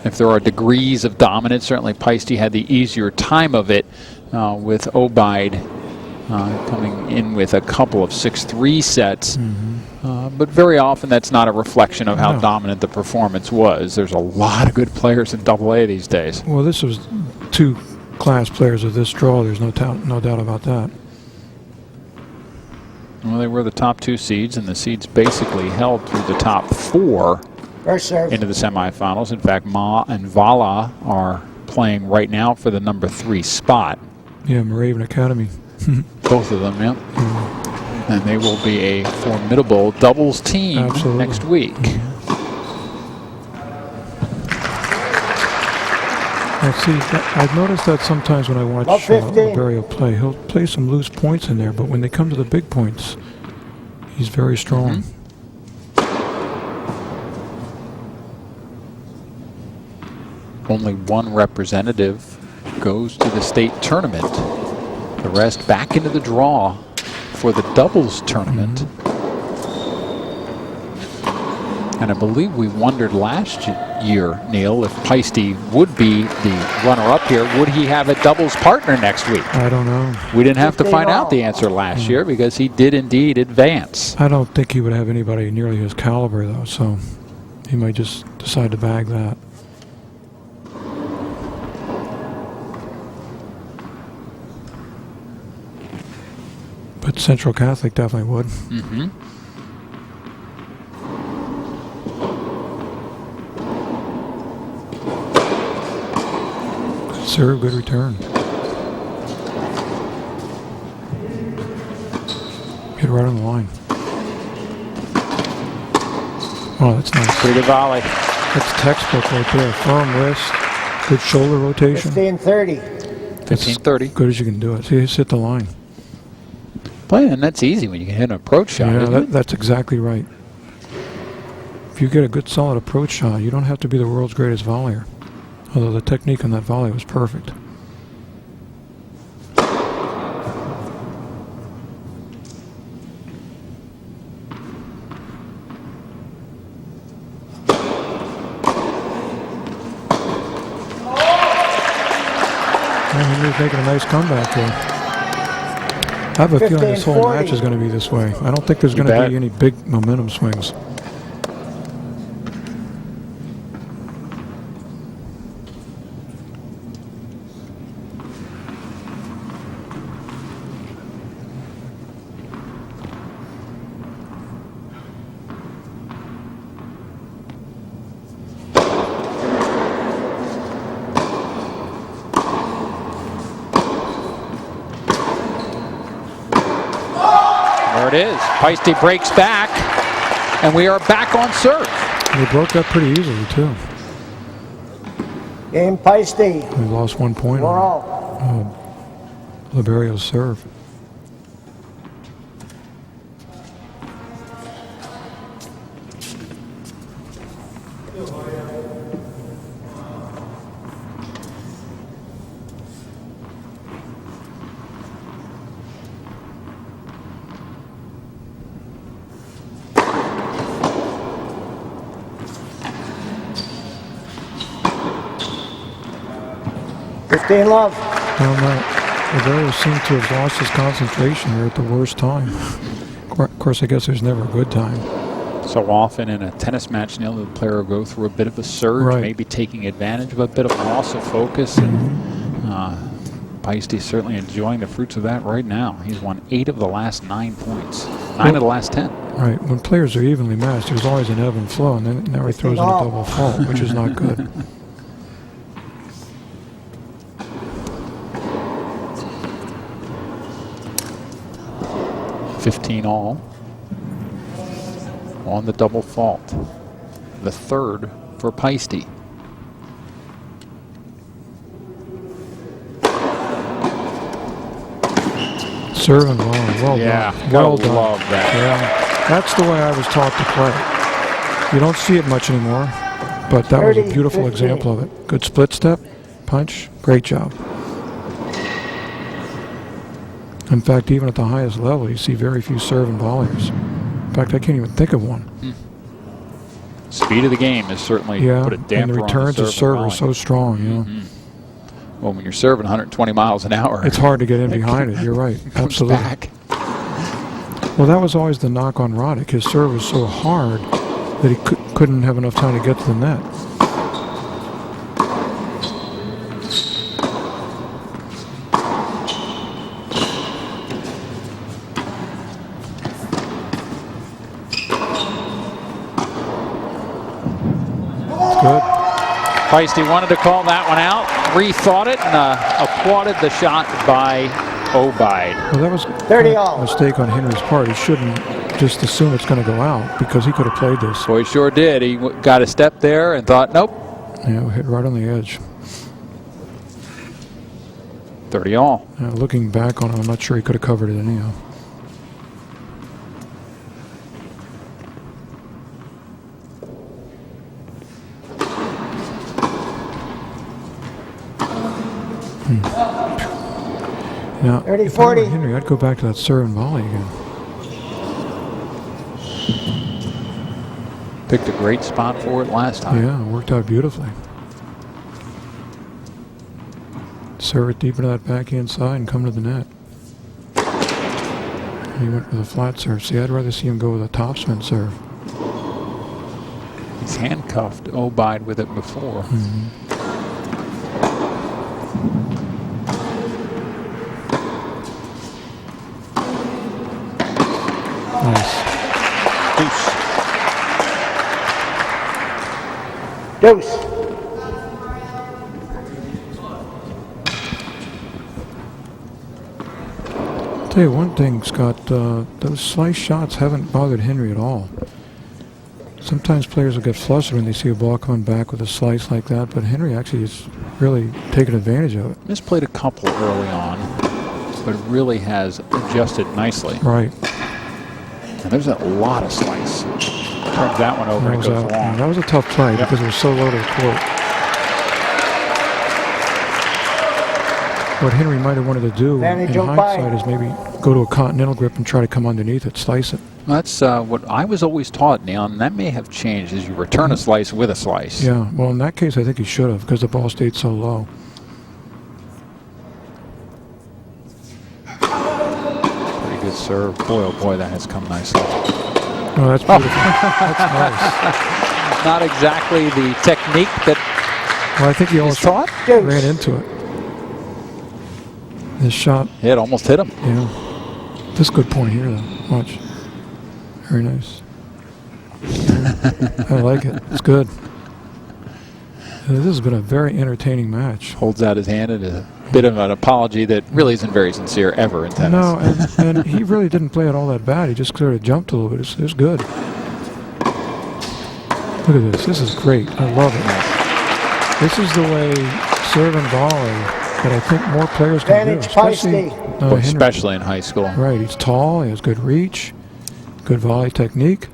Speaker 2: If there are degrees of dominance, certainly Paiste had the easier time of it with Obeid coming in with a couple of 6-3 sets. But very often that's not a reflection of how dominant the performance was. There's a lot of good players in AA these days.
Speaker 3: Well, this was 2 class players of this draw. There's no doubt about that.
Speaker 2: Well, they were the top 2 seeds, and the seeds basically held through the top 4
Speaker 5: First serve.
Speaker 2: into the semifinals. In fact, Ma and Vala are playing right now for the number 3 spot.
Speaker 3: Yeah, Moravian Academy.
Speaker 2: Both of them, yeah. And they will be a formidable doubles team next week.
Speaker 3: See, I've noticed that sometimes when I watch Barrio play, he'll play some loose points in there, but when they come to the big points, he's very strong.
Speaker 2: Only one representative goes to the state tournament. The rest back into the draw for the doubles tournament. And I believe we wondered last year, Neil, if Paiste would be the runner-up here. Would he have a doubles partner next week?
Speaker 3: I don't know.
Speaker 2: We didn't have to find out the answer last year because he did indeed advance.
Speaker 3: I don't think he would have anybody nearly his caliber, though, so he might just decide to bag that. But Central Catholic definitely would. Serve, good return. Get right on the line. Oh, that's nice.
Speaker 2: Pretty good volley.
Speaker 3: That's textbook right there. Firm wrist, good shoulder rotation.
Speaker 5: 15-30.
Speaker 2: 15-30.
Speaker 3: Good as you can do it. See, just hit the line.
Speaker 2: And that's easy when you can hit an approach shot.
Speaker 3: Yeah, that's exactly right. If you get a good solid approach shot, you don't have to be the world's greatest volleyer. Although the technique on that volley was perfect. He was making a nice comeback there. I have a feeling this whole match is going to be this way. I don't think there's going to be any big momentum swings.
Speaker 2: There it is. Paiste breaks back, and we are back on serve.
Speaker 3: They broke that pretty easily, too.
Speaker 5: Game Paiste.
Speaker 3: We lost 1 point on Liberio's serve.
Speaker 5: Love.
Speaker 3: Liberio seemed to have lost his concentration here at the worst time. Of course, I guess there's never a good time.
Speaker 2: So often in a tennis match, Neil, the player will go through a bit of a surge, maybe taking advantage of a bit of loss of focus. And Paiste certainly enjoying the fruits of that right now. He's won 8 of the last 9 points, 9 of the last 10.
Speaker 3: Right. When players are evenly matched, there's always an ebb and flow, and then now he throws in a double fault, which is not good.
Speaker 2: 15 all on the double fault. The third for Paiste.
Speaker 3: Serving well done. Well done.
Speaker 2: Love that.
Speaker 3: Yeah, that's the way I was taught to play. You don't see it much anymore, but that was a beautiful example of it. Good split step, punch, great job. In fact, even at the highest level, you see very few serving volleyers. In fact, I can't even think of one.
Speaker 2: Speed of the game has certainly put a damper
Speaker 3: and the returns
Speaker 2: on
Speaker 3: of serve are so strong, you know.
Speaker 2: Well, when you're serving 120 miles an hour,
Speaker 3: it's hard to get in behind it. You're right. Absolutely.
Speaker 2: Back.
Speaker 3: Well, that was always the knock on Roddick. His serve was so hard that he couldn't have enough time to get to the net.
Speaker 2: Paiste wanted to call that one out, rethought it, and applauded the shot by Obeid.
Speaker 3: Well, that was
Speaker 5: 30 all.
Speaker 3: a mistake on Henry's part. He shouldn't just assume it's going to go out because he could have played this.
Speaker 2: Boy, he sure did. He got a step there and thought, nope.
Speaker 3: Yeah, hit right on the edge.
Speaker 2: 30 all.
Speaker 3: Looking back on it, I'm not sure he could have covered it anyhow. Now,
Speaker 5: 30,
Speaker 3: if I were
Speaker 5: 40.
Speaker 3: Henry, I'd go back to that serve and volley again.
Speaker 2: Picked a great spot for it last time.
Speaker 3: Yeah, it worked out beautifully. Serve it deep into that backhand side and come to the net. He went with a flat serve. See, I'd rather see him go with a topspin serve.
Speaker 2: He's handcuffed Obeid with it before.
Speaker 3: Nice.
Speaker 5: Deuce.
Speaker 3: Tell you one thing, Scott, those slice shots haven't bothered Henry at all. Sometimes players will get flustered when they see a ball coming back with a slice like that, but Henry actually has really taken advantage of it.
Speaker 2: Misplayed a couple early on, but really has adjusted nicely.
Speaker 3: Right.
Speaker 2: And there's a lot of slice. Turns that one over and goes long.
Speaker 3: That was a tough play because it was so low to the court. What Henry might have wanted to do
Speaker 5: Advantage
Speaker 3: in
Speaker 5: Obeid.
Speaker 3: hindsight is maybe go to a continental grip and try to come underneath it, slice it.
Speaker 2: That's what I was always taught, Neil, and that may have changed, is you return a slice with a slice.
Speaker 3: Yeah, well, in that case, I think he should have because the ball stayed so low.
Speaker 2: Pretty good serve. Boy, oh boy, that has come nicely.
Speaker 3: Oh, that's beautiful. That's nice.
Speaker 2: Not exactly the technique that
Speaker 3: Well, I think he
Speaker 2: he's
Speaker 3: almost
Speaker 2: taught.
Speaker 3: ran into it. This shot,
Speaker 2: It almost hit him.
Speaker 3: yeah. This is a good point here, though. Watch. Very nice. I like it. It's good. This has been a very entertaining match.
Speaker 2: Holds out his hand in a bit of an apology that really isn't very sincere ever in tennis.
Speaker 3: No, and he really didn't play it all that bad. He just sort of jumped a little bit. It was good. Look at this. This is great. I love it. This is the way serve and volley that I think more players can do.
Speaker 5: Advantage Paiste.
Speaker 2: Well,
Speaker 3: Henry.
Speaker 2: especially in high school.
Speaker 3: Right. He's tall. He has good reach. Good volley technique.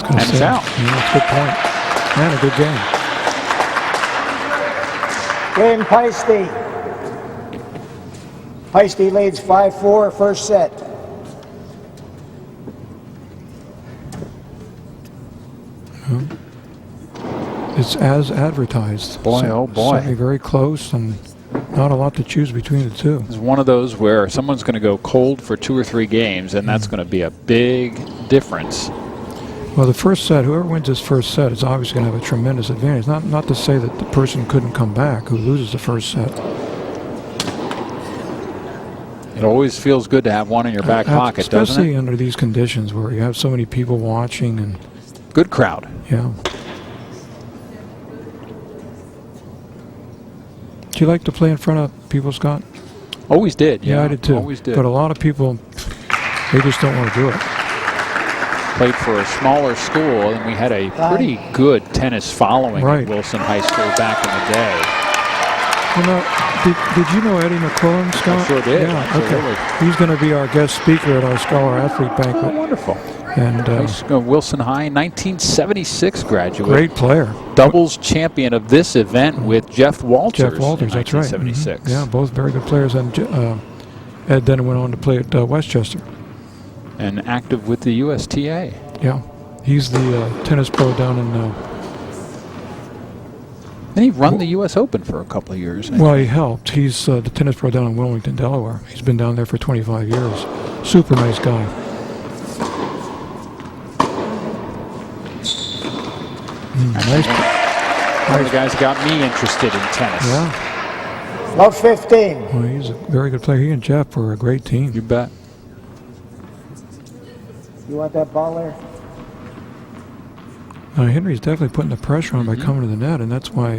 Speaker 2: And it's out.
Speaker 3: Yeah, that's a good point. And a good game.
Speaker 5: Win Paiste. Paiste leads 5-4 first set.
Speaker 3: It's as advertised.
Speaker 2: Boy, oh boy.
Speaker 3: Certainly very close and not a lot to choose between the two.
Speaker 2: It's one of those where someone's going to go cold for 2 or 3 games, and that's going to be a big difference.
Speaker 3: Well, the first set, whoever wins this first set is obviously going to have a tremendous advantage. Not to say that the person couldn't come back who loses the first set.
Speaker 2: It always feels good to have one in your back pocket, doesn't
Speaker 3: especially
Speaker 2: it?
Speaker 3: under these conditions where you have so many people watching and
Speaker 2: Good crowd.
Speaker 3: yeah. Do you like to play in front of people, Scott?
Speaker 2: Always did.
Speaker 3: Yeah, I did too.
Speaker 2: Always did.
Speaker 3: But a lot of people, they just don't want to do it.
Speaker 2: Played for a smaller school, and we had a pretty good tennis following
Speaker 3: Right.
Speaker 2: at Wilson High School back in the day.
Speaker 3: You know, did you know Eddie McClellan, Scott?
Speaker 2: I sure did.
Speaker 3: Yeah,
Speaker 2: Absolutely.
Speaker 3: okay. He's going to be our guest speaker at our Scholar Athlete
Speaker 2: Oh,
Speaker 3: Banquet.
Speaker 2: wonderful.
Speaker 3: And
Speaker 2: Wilson High, 1976 graduate.
Speaker 3: great player.
Speaker 2: Doubles champion of this event with Jeff Walters.
Speaker 3: Jeff Walters,
Speaker 2: in
Speaker 3: that's right.
Speaker 2: 1976.
Speaker 3: Yeah, both very good players. And Ed then went on to play at Westchester.
Speaker 2: And active with the USTA.
Speaker 3: Yeah, he's the tennis pro down in.
Speaker 2: Then he run the U.S. Open for a couple of years.
Speaker 3: Well, he helped. He's the tennis pro down in Wilmington, Delaware. He's been down there for 25 years. Super nice guy.
Speaker 2: One of the guys that got me interested in tennis.
Speaker 3: Yeah.
Speaker 5: Love 15.
Speaker 3: Well, he's a very good player. He and Jeff were a great team.
Speaker 2: You bet.
Speaker 5: You want that ball there?
Speaker 3: Henry's definitely putting the pressure on by coming to the net, and that's why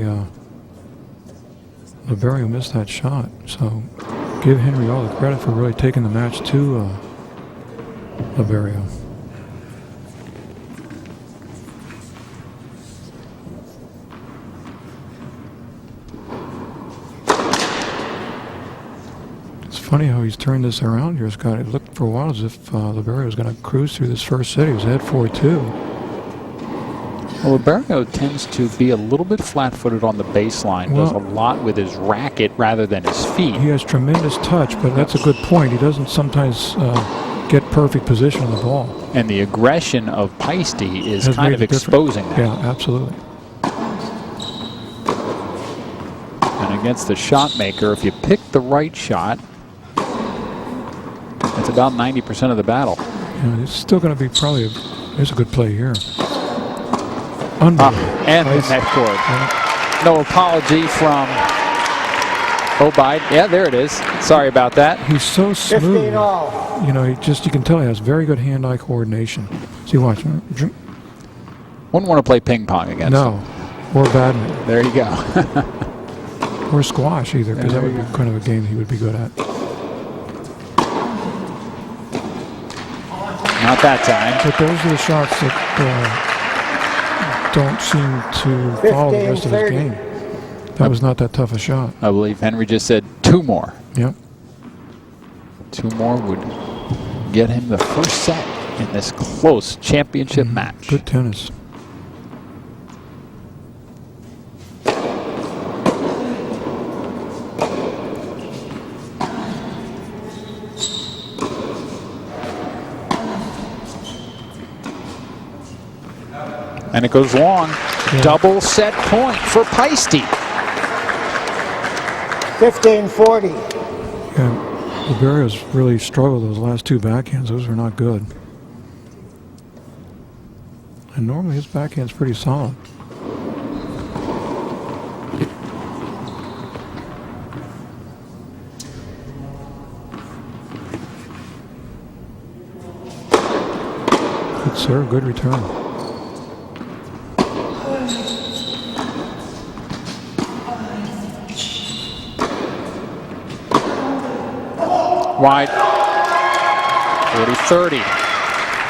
Speaker 3: Liberio missed that shot. So give Henry all the credit for really taking the match to Liberio. It's funny how he's turned this around here, Scott. It looked for a while as if Liberio was going to cruise through this first set. He was ahead 4-2.
Speaker 2: Well, Obeid tends to be a little bit flat-footed on the baseline. Does a lot with his racket rather than his feet.
Speaker 3: He has tremendous touch, but that's a good point. He doesn't sometimes get perfect position on the ball.
Speaker 2: And the aggression of Paiste is kind of exposing that.
Speaker 3: Yeah, absolutely.
Speaker 2: And against the shot maker, if you pick the right shot, it's about 90% of the battle.
Speaker 3: Yeah, it's still going to be probably there's a good play here.
Speaker 2: And in that court.
Speaker 3: Yeah.
Speaker 2: No apology from Obeid. Yeah, there it is. Sorry about that.
Speaker 3: He's so smooth.
Speaker 5: 15 all.
Speaker 3: You know, you can tell he has very good hand-eye coordination. See, watch.
Speaker 2: Wouldn't want to play ping pong against him.
Speaker 3: Or badminton.
Speaker 2: There you go.
Speaker 3: Or squash either, because that would be kind of a game he would be good at.
Speaker 2: Not that time.
Speaker 3: But those are the shots that don't seem to follow the rest of his game. That was not that tough a shot.
Speaker 2: I believe Henry just said 2 more.
Speaker 3: Yep.
Speaker 2: 2 more would get him the first set in this close championship match.
Speaker 3: Good tennis.
Speaker 2: And it goes long. Yeah. Double set point for Paiste.
Speaker 5: 15-40.
Speaker 3: Yeah, Liberio's really struggled those last 2 backhands. Those were not good. And normally his backhand's pretty solid. Good serve, good return.
Speaker 2: Wide. 40-30.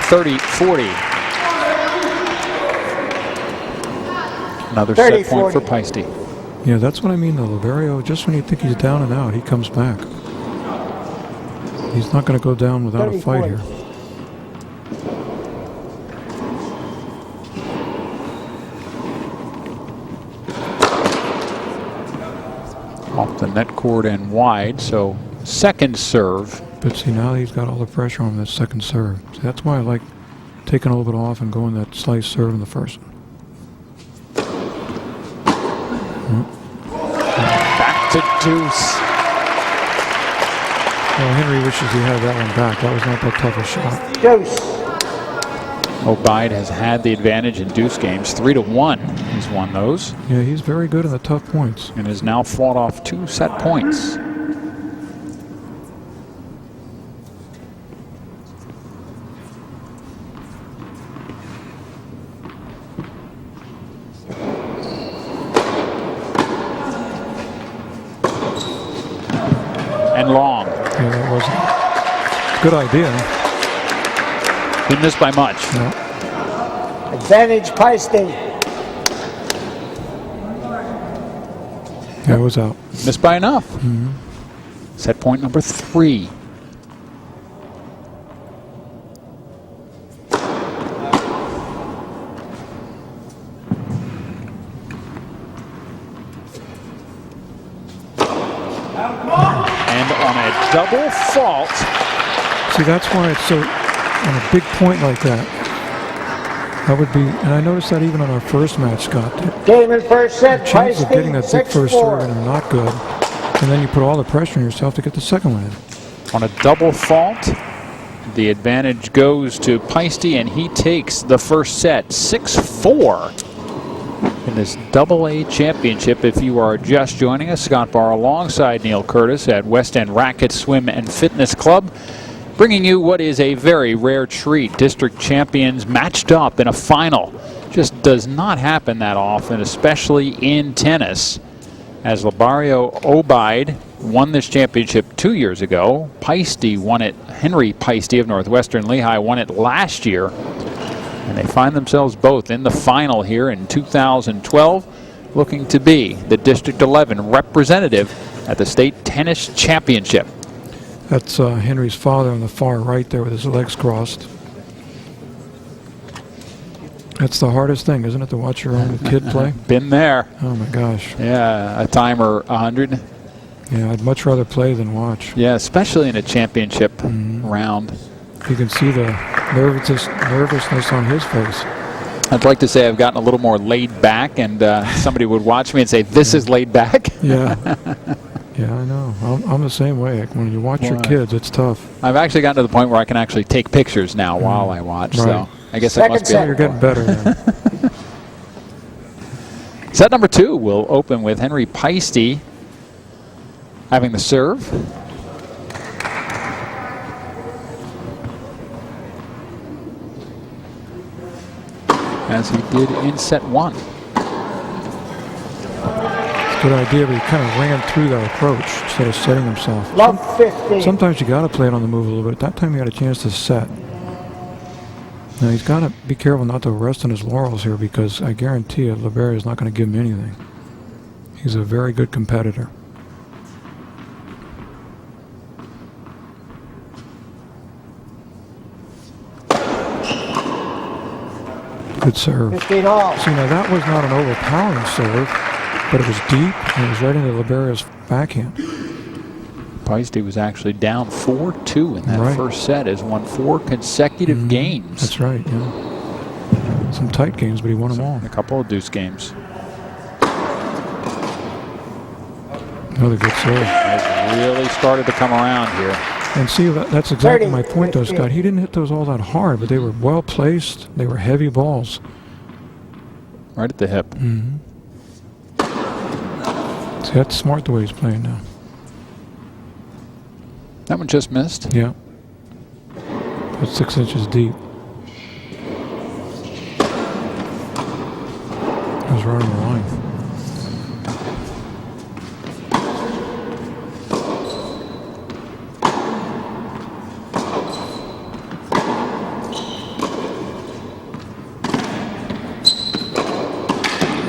Speaker 2: 30-40. Another set point for Paiste.
Speaker 3: Yeah, that's what I mean though. Liberio, just when you think he's down and out, he comes back. He's not going to go down without a fight here.
Speaker 2: Off the net cord and wide, so second serve.
Speaker 3: But see, now he's got all the pressure on that second serve. See, that's why I like taking a little bit off and going that slice serve in the first one.
Speaker 2: Back to deuce.
Speaker 3: Well, Henry wishes he had that one back. That was not that tough a shot.
Speaker 5: Deuce.
Speaker 2: Obeid has had the advantage in deuce games. 3-1. He's won those.
Speaker 3: Yeah, he's very good in the tough points.
Speaker 2: And has now fought off 2 set points. And long.
Speaker 3: Yeah, that wasn't a good idea.
Speaker 2: Didn't miss by much.
Speaker 3: No.
Speaker 5: Advantage Paiste.
Speaker 3: Yeah, it was out.
Speaker 2: Missed by enough. Set point number 3. And on a double fault.
Speaker 3: See, that's why it's so, on a big point like that, that would be, and I noticed that even on our first match, Scott.
Speaker 5: Game in first set,
Speaker 3: the chances of
Speaker 5: Paiste,
Speaker 3: getting that big first
Speaker 5: 6-4.
Speaker 3: serve are not good. And then you put all the pressure on yourself to get the second one in.
Speaker 2: On a double fault, the advantage goes to Paiste, and he takes the first set, 6-4. in this AA championship. If you are just joining us, Scott Barr alongside Neil Curtis at West End Racket Swim and Fitness Club, bringing you what is a very rare treat. District champions matched up in a final. Just does not happen that often, especially in tennis. As Labario Obeid won this championship 2 years ago. Paiste won it. Henry Paiste of Northwestern Lehigh won it last year. And they find themselves both in the final here in 2012, looking to be the District 11 representative at the State Tennis Championship.
Speaker 3: That's Henry's father on the far right there with his legs crossed. That's the hardest thing, isn't it, to watch your own kid play?
Speaker 2: Been there.
Speaker 3: Oh, my gosh.
Speaker 2: Yeah, a timer 100.
Speaker 3: Yeah, I'd much rather play than watch.
Speaker 2: Yeah, especially in a championship round.
Speaker 3: You can see the nervousness on his face.
Speaker 2: I'd like to say I've gotten a little more laid back, and somebody would watch me and say, this is laid back.
Speaker 3: Yeah. Yeah, I know. I'm the same way. When you watch your kids, it's tough.
Speaker 2: I've actually gotten to the point where I can actually take pictures now while I watch.
Speaker 3: Right.
Speaker 2: So I guess it must be.
Speaker 3: You're getting better then.
Speaker 2: Set number 2 will open with Henry Paiste having the serve. As he did in set 1.
Speaker 3: Good idea, but he kind of ran through that approach instead of setting himself.
Speaker 5: Love 15.
Speaker 3: Sometimes you got to play it on the move a little bit. At that time, he had a chance to set. Now he's got to be careful not to rest on his laurels here, because I guarantee you, Labario is not going to give him anything. He's a very good competitor. Good serve.
Speaker 5: 15 all.
Speaker 3: See, now that was not an overpowering serve, but it was deep, and it was right into Labario's backhand.
Speaker 2: Paiste was actually down 4-2 in that first set, has won 4 consecutive games.
Speaker 3: That's right, yeah. Some tight games, but he won them all.
Speaker 2: A couple of deuce games.
Speaker 3: Another good serve.
Speaker 2: Has really started to come around here.
Speaker 3: And see, that's exactly my point, though, Scott. He didn't hit those all that hard, but they were well placed. They were heavy balls.
Speaker 2: Right at the hip.
Speaker 3: See, that's smart the way he's playing now.
Speaker 2: That one just missed.
Speaker 3: Yeah. About 6 inches deep. It was right on the line.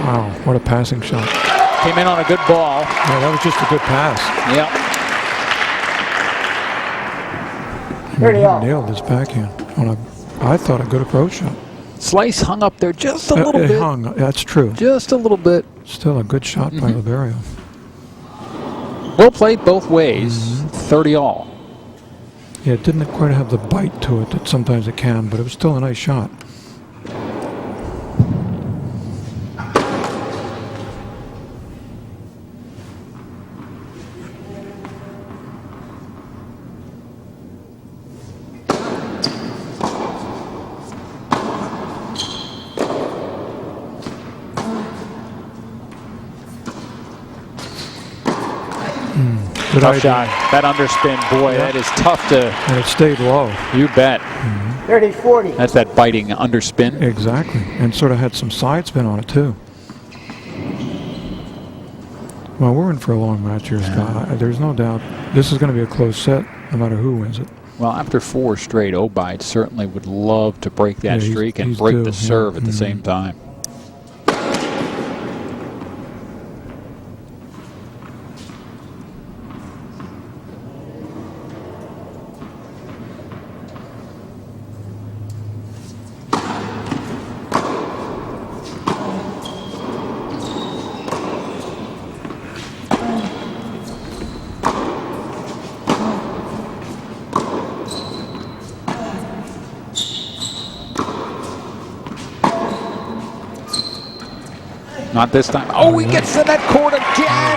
Speaker 3: Wow, what a passing shot.
Speaker 2: Came in on a good ball.
Speaker 3: Yeah, that was just a good pass.
Speaker 2: Yep.
Speaker 3: He nailed his backhand on I thought, a good approach shot.
Speaker 2: Slice hung up there just a little bit.
Speaker 3: It hung, that's true.
Speaker 2: Just a little bit.
Speaker 3: Still a good shot by Labario.
Speaker 2: Well played both ways. 30 all.
Speaker 3: Yeah, it didn't quite have the bite to it that sometimes it can, but it was still a nice shot.
Speaker 2: Tough shot. That underspin, boy, that is tough to...
Speaker 3: And it stayed low.
Speaker 2: You bet.
Speaker 5: 30-40.
Speaker 2: That's that biting underspin.
Speaker 3: Exactly. And sort of had some side spin on it, too. Well, we're in for a long match here, Scott. There's no doubt this is going to be a close set, no matter who wins it.
Speaker 2: Well, after 4 straight, Obeid certainly would love to break that streak and break the serve at the same time. Not this time. Oh, he gets to that court again.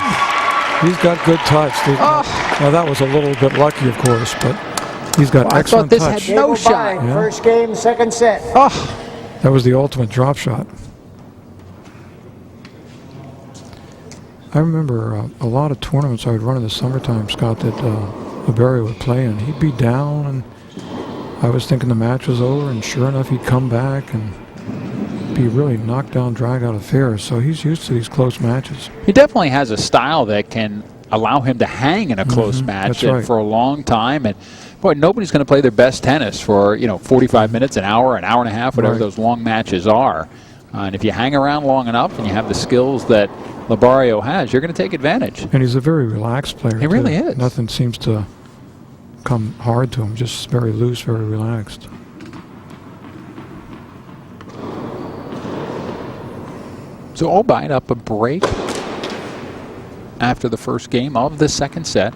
Speaker 3: He's got good touch. Now, that was a little bit lucky, of course, but he's got excellent touch.
Speaker 2: I thought this had no shot.
Speaker 5: Yeah. First game, second set.
Speaker 3: That was the ultimate drop shot. I remember a lot of tournaments I would run in the summertime, Scott, that Obeid would play in. He'd be down, and I was thinking the match was over, and sure enough, he'd come back and be really knocked down, drag out affairs. So he's used to these close matches.
Speaker 2: He definitely has a style that can allow him to hang in a close match for a long time. And boy, nobody's going to play their best tennis for 45 minutes, an hour and a half, whatever those long matches are. And if you hang around long enough and you have the skills that Labario has, you're going to take advantage.
Speaker 3: And he's a very relaxed player.
Speaker 2: He really is.
Speaker 3: Nothing seems to come hard to him. Just very loose, very relaxed.
Speaker 2: So Obeid up a break after the first game of the second set.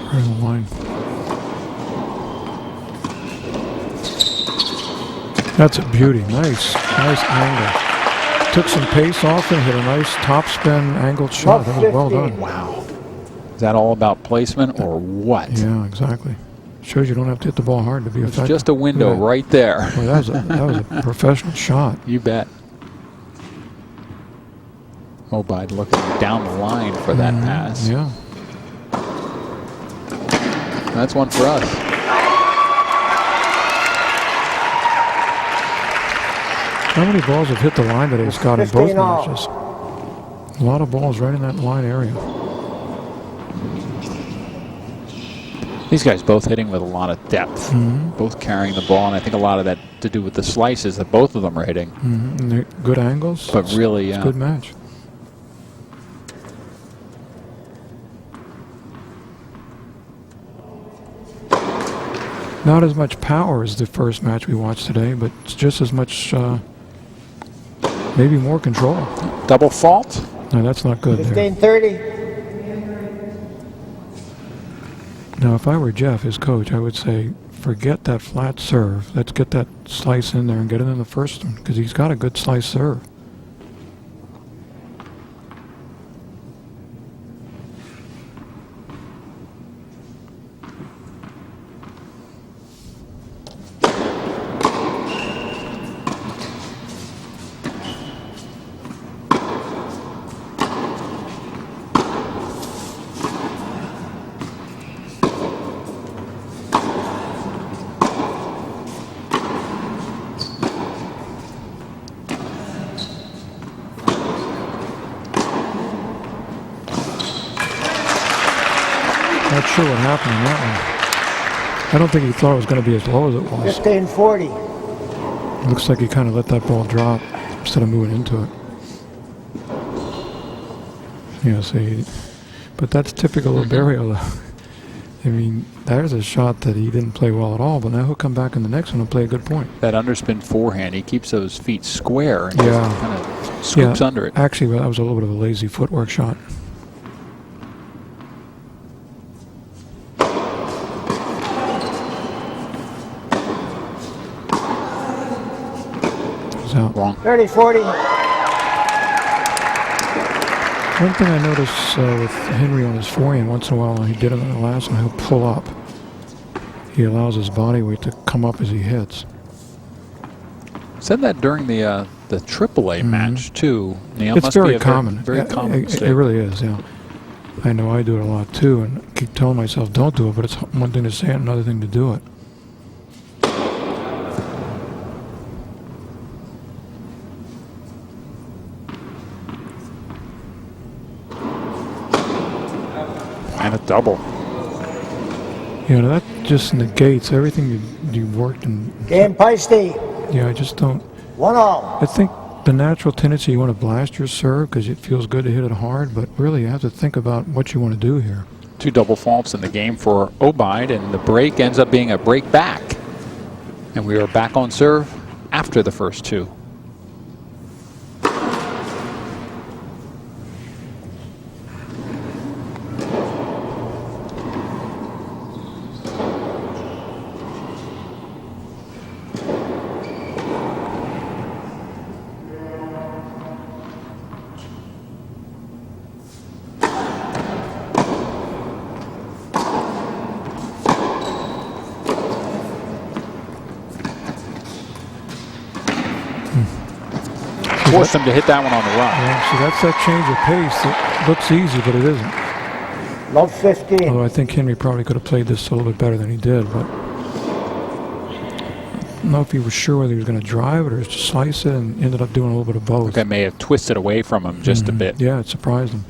Speaker 3: Right in the line. That's a beauty. Nice angle. Took some pace off and hit a nice topspin angled shot. That was well done.
Speaker 2: Wow. Is that all about placement or what?
Speaker 3: Yeah, exactly. Shows you don't have to hit the ball hard to be effective.
Speaker 2: It's just a window right there.
Speaker 3: Well, that was a professional shot.
Speaker 2: You bet. Obeid looking down the line for that pass.
Speaker 3: Yeah.
Speaker 2: That's one for us.
Speaker 3: How many balls have hit the line today, Scott, in both
Speaker 5: 15 all.
Speaker 3: matches? A lot of balls right in that line area.
Speaker 2: These guys both hitting with a lot of depth, both carrying the ball, and I think a lot of that to do with the slices that both of them are hitting.
Speaker 3: And they're good angles.
Speaker 2: But really,
Speaker 3: it's a good match. Not as much power as the first match we watched today, but it's just as much, maybe more control.
Speaker 2: Double fault?
Speaker 3: No, that's not good there.
Speaker 5: 15-30.
Speaker 3: Now, if I were Jeff, his coach, I would say, forget that flat serve. Let's get that slice in there and get it in the first one, because he's got a good slice serve. Not sure what happened in that one. I don't think he thought it was going to be as low as it was.
Speaker 5: 15-40.
Speaker 3: Looks like he kind of let that ball drop instead of moving into it. Yeah, see, but that's typical of Barrio. I mean, there's a shot that he didn't play well at all, but now he'll come back in the next one and play a good point.
Speaker 2: That underspin forehand, he keeps those feet square and just kind of scoops under it.
Speaker 3: Actually, that was a little bit of a lazy footwork shot. Out.
Speaker 2: Wrong.
Speaker 5: 30-40.
Speaker 3: One thing I notice with Henry on his forehand once in a while, and he did it on the last one, he'll pull up. He allows his body weight to come up as he hits.
Speaker 2: Said that during the AAA match too. Neil,
Speaker 3: it's
Speaker 2: must
Speaker 3: very
Speaker 2: be a
Speaker 3: common.
Speaker 2: Very common mistake.
Speaker 3: It really is. Yeah. I know I do it a lot too, and keep telling myself don't do it. But it's one thing to say it, another thing to do it.
Speaker 2: And a double.
Speaker 3: You know, that just negates everything you worked in.
Speaker 5: Game Paiste.
Speaker 3: Yeah, I just don't.
Speaker 5: 1-all.
Speaker 3: I think the natural tendency, you want to blast your serve because it feels good to hit it hard, but really you have to think about what you want to do here.
Speaker 2: Two double faults in the game for Obeid, and the break ends up being a break back. And we are back on serve after the first two. forced him to hit that one on the run.
Speaker 3: Yeah, so that's that change of pace. It looks easy, but it isn't.
Speaker 5: Love 15.
Speaker 3: Although I think Henry probably could have played this a little bit better than he did, but I don't know if he was sure whether he was going to drive it or just slice it, and ended up doing a little bit of both.
Speaker 2: That may have twisted away from him just a bit.
Speaker 3: Yeah, it surprised him.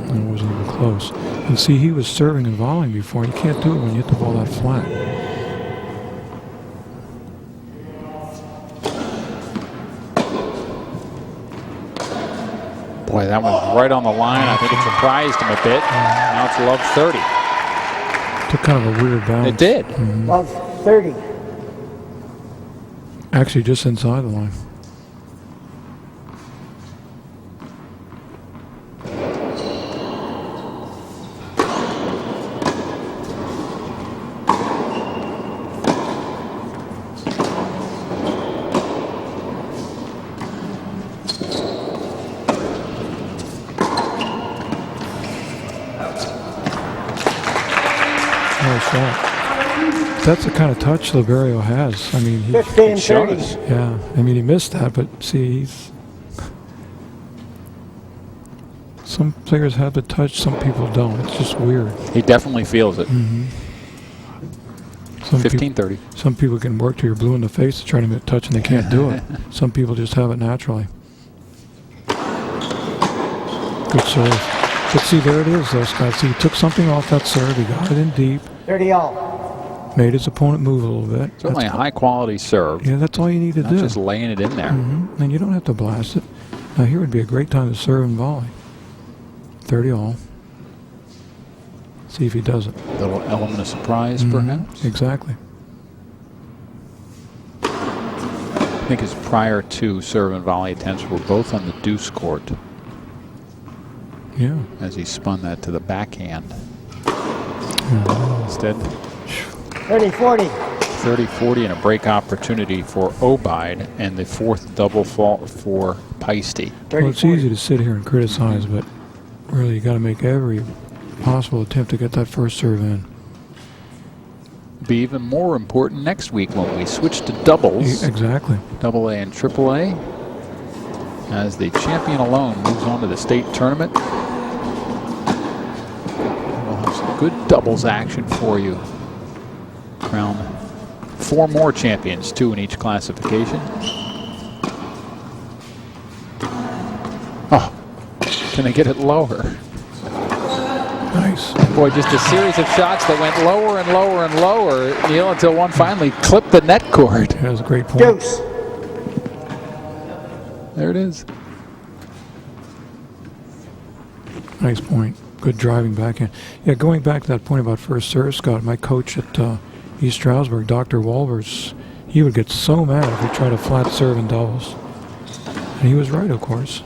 Speaker 3: It wasn't even close. And see, he was serving and volleying before. You can't do it when you hit the ball that flat.
Speaker 2: Boy, that was right on the line. I think it surprised him a bit. Now it's love 30.
Speaker 3: Took kind of a weird bounce.
Speaker 2: It did.
Speaker 5: Love 30.
Speaker 3: Actually, just inside the line. That's the kind of touch Liberio has. I mean,
Speaker 5: 15, 30.
Speaker 3: yeah. I mean, he missed that, but see, some players have the touch, some people don't. It's just weird.
Speaker 2: He definitely feels it. 15-30.
Speaker 3: Some people can work till you're blue in the face to try to get a touch and they can't do it. Some people just have it naturally. Good serve. But see, there it is, though, Scott. See, he took something off that serve. He got it in deep.
Speaker 5: 30 all.
Speaker 3: Made his opponent move a little bit.
Speaker 2: Certainly a high-quality serve.
Speaker 3: Yeah, that's all you need to do.
Speaker 2: Not just laying it in there.
Speaker 3: And you don't have to blast it. Now, here would be a great time to serve and volley. 30 all. See if he does it.
Speaker 2: Little element of surprise, perhaps.
Speaker 3: Exactly.
Speaker 2: I think his prior two serve and volley attempts were both on the deuce court.
Speaker 3: Yeah.
Speaker 2: As he spun that to the backhand. Instead,
Speaker 5: 30-40.
Speaker 2: 30-40 and a break opportunity for Obeid and the fourth double fault for Paiste.
Speaker 3: Well, it's easy to sit here and criticize, but really you got to make every possible attempt to get that first serve in.
Speaker 2: Be even more important next week when we switch to doubles.
Speaker 3: Exactly.
Speaker 2: Double A and Triple A. As the champion alone moves on to the state tournament. We'll have some good doubles action for you. Crown 4 more champions, 2 in each classification. Oh, can they get it lower?
Speaker 3: Nice.
Speaker 2: Boy, just a series of shots that went lower and lower and lower, Neil, until one finally clipped the net cord.
Speaker 3: That was a great point.
Speaker 5: Deuce.
Speaker 2: There it is.
Speaker 3: Nice point. Good driving backhand. Yeah, going back to that point about first serve, Scott, my coach at East Stroudsburg, Dr. Walvers, he would get so mad if we tried a flat serve in doubles. And he was right, of course.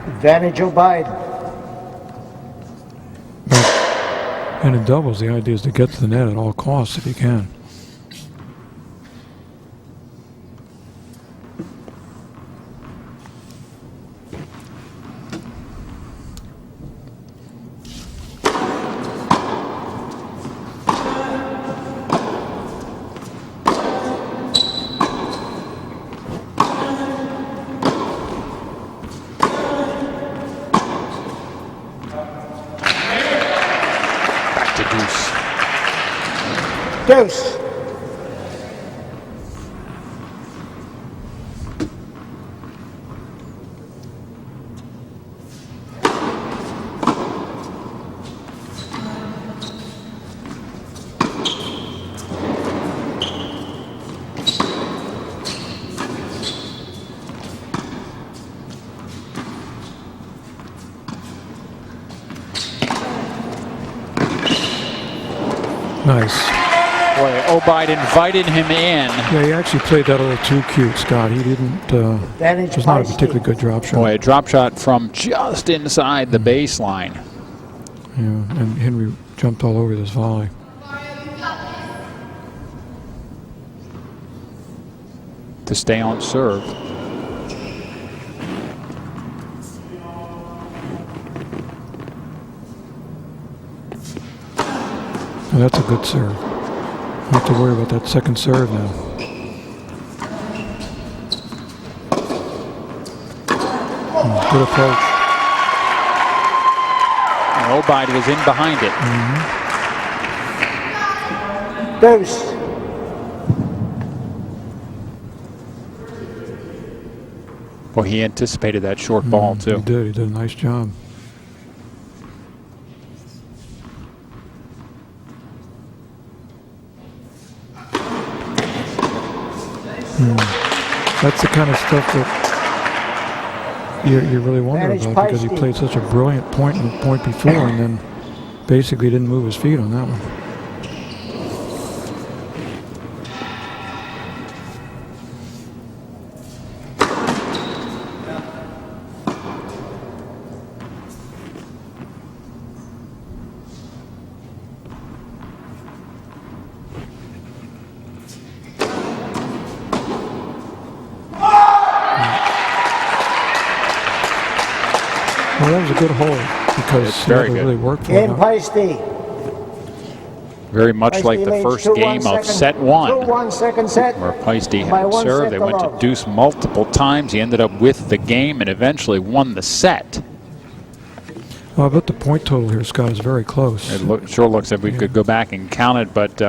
Speaker 5: Advantage Obeid.
Speaker 3: And in doubles, the idea is to get to the net at all costs if you can.
Speaker 5: Deuce.
Speaker 3: Nice.
Speaker 2: Boy, Obeid invited him in.
Speaker 3: Yeah, he actually played that a little too cute, Scott. He didn't, it was not a particularly good drop shot.
Speaker 2: Boy, a drop shot from just inside the baseline.
Speaker 3: Yeah, and Henry jumped all over this volley.
Speaker 2: To stay on serve.
Speaker 3: That's a good serve. Don't have to worry about that second serve now. Good approach.
Speaker 2: And Obeid was in behind it.
Speaker 5: Deuce.
Speaker 2: Well, he anticipated that short ball, too.
Speaker 3: He did. He did a nice job. That's the kind of stuff that you really wonder
Speaker 5: Managed
Speaker 3: about, because he
Speaker 5: Paiste.
Speaker 3: played such a brilliant point in the point before and then basically didn't move his feet on that one. Well, that was a good hole because
Speaker 2: It's
Speaker 3: he
Speaker 2: very
Speaker 3: had to
Speaker 2: good.
Speaker 3: really work for
Speaker 5: Game
Speaker 3: it.
Speaker 5: Paiste.
Speaker 2: Very much like the
Speaker 5: leads
Speaker 2: first
Speaker 5: 2-1
Speaker 2: game of
Speaker 5: second-
Speaker 2: set one,
Speaker 5: 2-1 second set.
Speaker 2: where Paiste
Speaker 5: By
Speaker 2: had
Speaker 5: one
Speaker 2: served.
Speaker 5: set
Speaker 2: They
Speaker 5: to
Speaker 2: went to
Speaker 5: love.
Speaker 2: deuce multiple times. He ended up with the game and eventually won the set.
Speaker 3: Well, I bet the point total here, Scott, is very close.
Speaker 2: It sure looks like we could go back and count it, but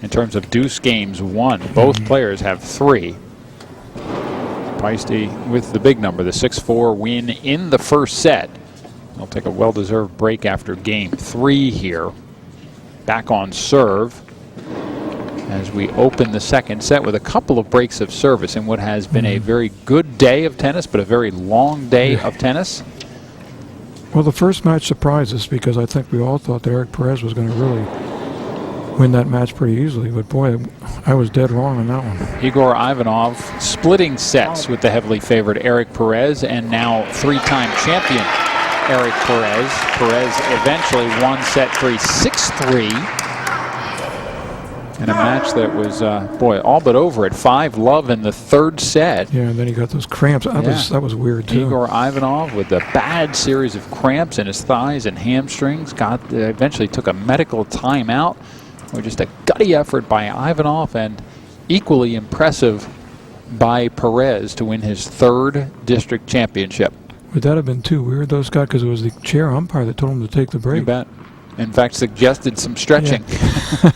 Speaker 2: in terms of deuce games won, both players have 3. Paiste with the big number, the 6-4 win in the first set. They'll take a well-deserved break after game 3 here. Back on serve as we open the second set with a couple of breaks of service in what has been a very good day of tennis, but a very long day of tennis.
Speaker 3: Well, the first match surprised us because I think we all thought that Eric Perez was going to really win that match pretty easily. But boy, I was dead wrong on that one.
Speaker 2: Igor Ivanov splitting sets with the heavily favored Eric Perez, and now 3-time champion Eric Perez. Perez eventually won set 3, 6-3. In a match that was, boy, all but over at 5-love in the third set.
Speaker 3: Yeah, and then he got those cramps. That was weird, too.
Speaker 2: Igor Ivanov with a bad series of cramps in his thighs and hamstrings. Eventually took a medical timeout. Just a gutty effort by Ivanov, and equally impressive by Perez to win his 3rd district championship.
Speaker 3: Would that have been too weird, though, Scott? Because it was the chair umpire that told him to take the break.
Speaker 2: You bet. In fact, suggested some stretching.
Speaker 3: Yeah.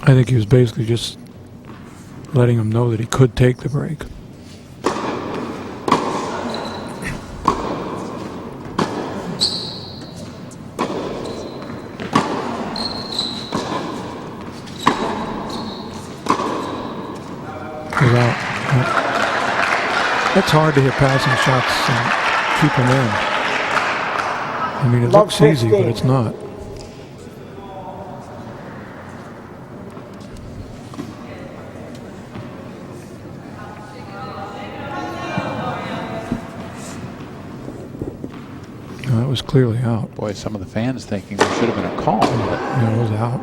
Speaker 3: I think he was basically just letting him know that he could take the break. It's hard to hit passing shots and keep them in. I mean, it looks easy, but it's not. No, that was clearly out.
Speaker 2: Boy, some of the fans thinking there should have been a call.
Speaker 3: Yeah, it was out.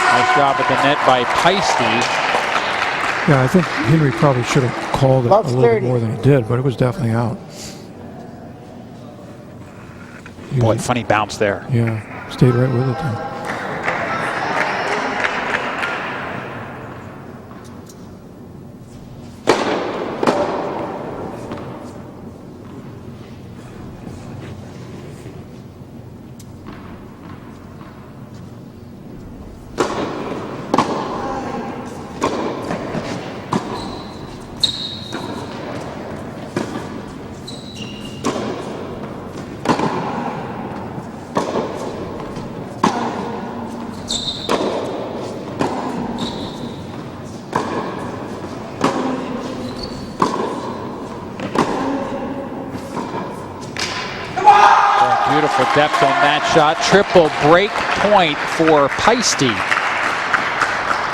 Speaker 2: Nice job at the net by Paiste.
Speaker 3: Yeah, I think Henry probably should have called it a little bit more than he did, but it was definitely out.
Speaker 2: Boy, funny bounce there.
Speaker 3: Yeah, stayed right with it then.
Speaker 2: Beautiful depth on that shot. Triple break point for Paiste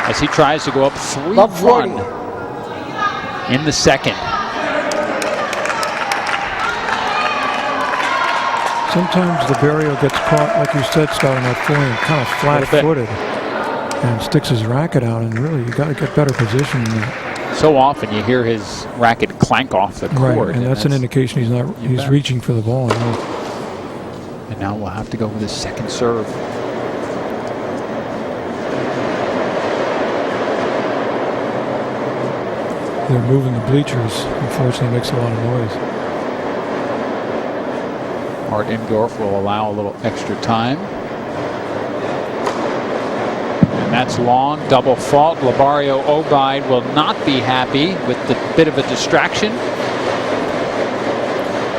Speaker 2: as he tries to go up 3-1 in the second.
Speaker 3: Sometimes the Barrio gets caught, like you said, Scott, on that forehand, kind of flat-footed, and sticks his racket out, and really, you got to get better position than that.
Speaker 2: So often you hear his racket clank off the court.
Speaker 3: Right, and that's an indication he's not. He's reaching for the ball.
Speaker 2: And now we'll have to go with his second serve.
Speaker 3: They're moving the bleachers. Unfortunately, it makes a lot of noise.
Speaker 2: Art Imdorf will allow a little extra time. And that's long. Double fault. Labario Obeid will not be happy with the bit of a distraction.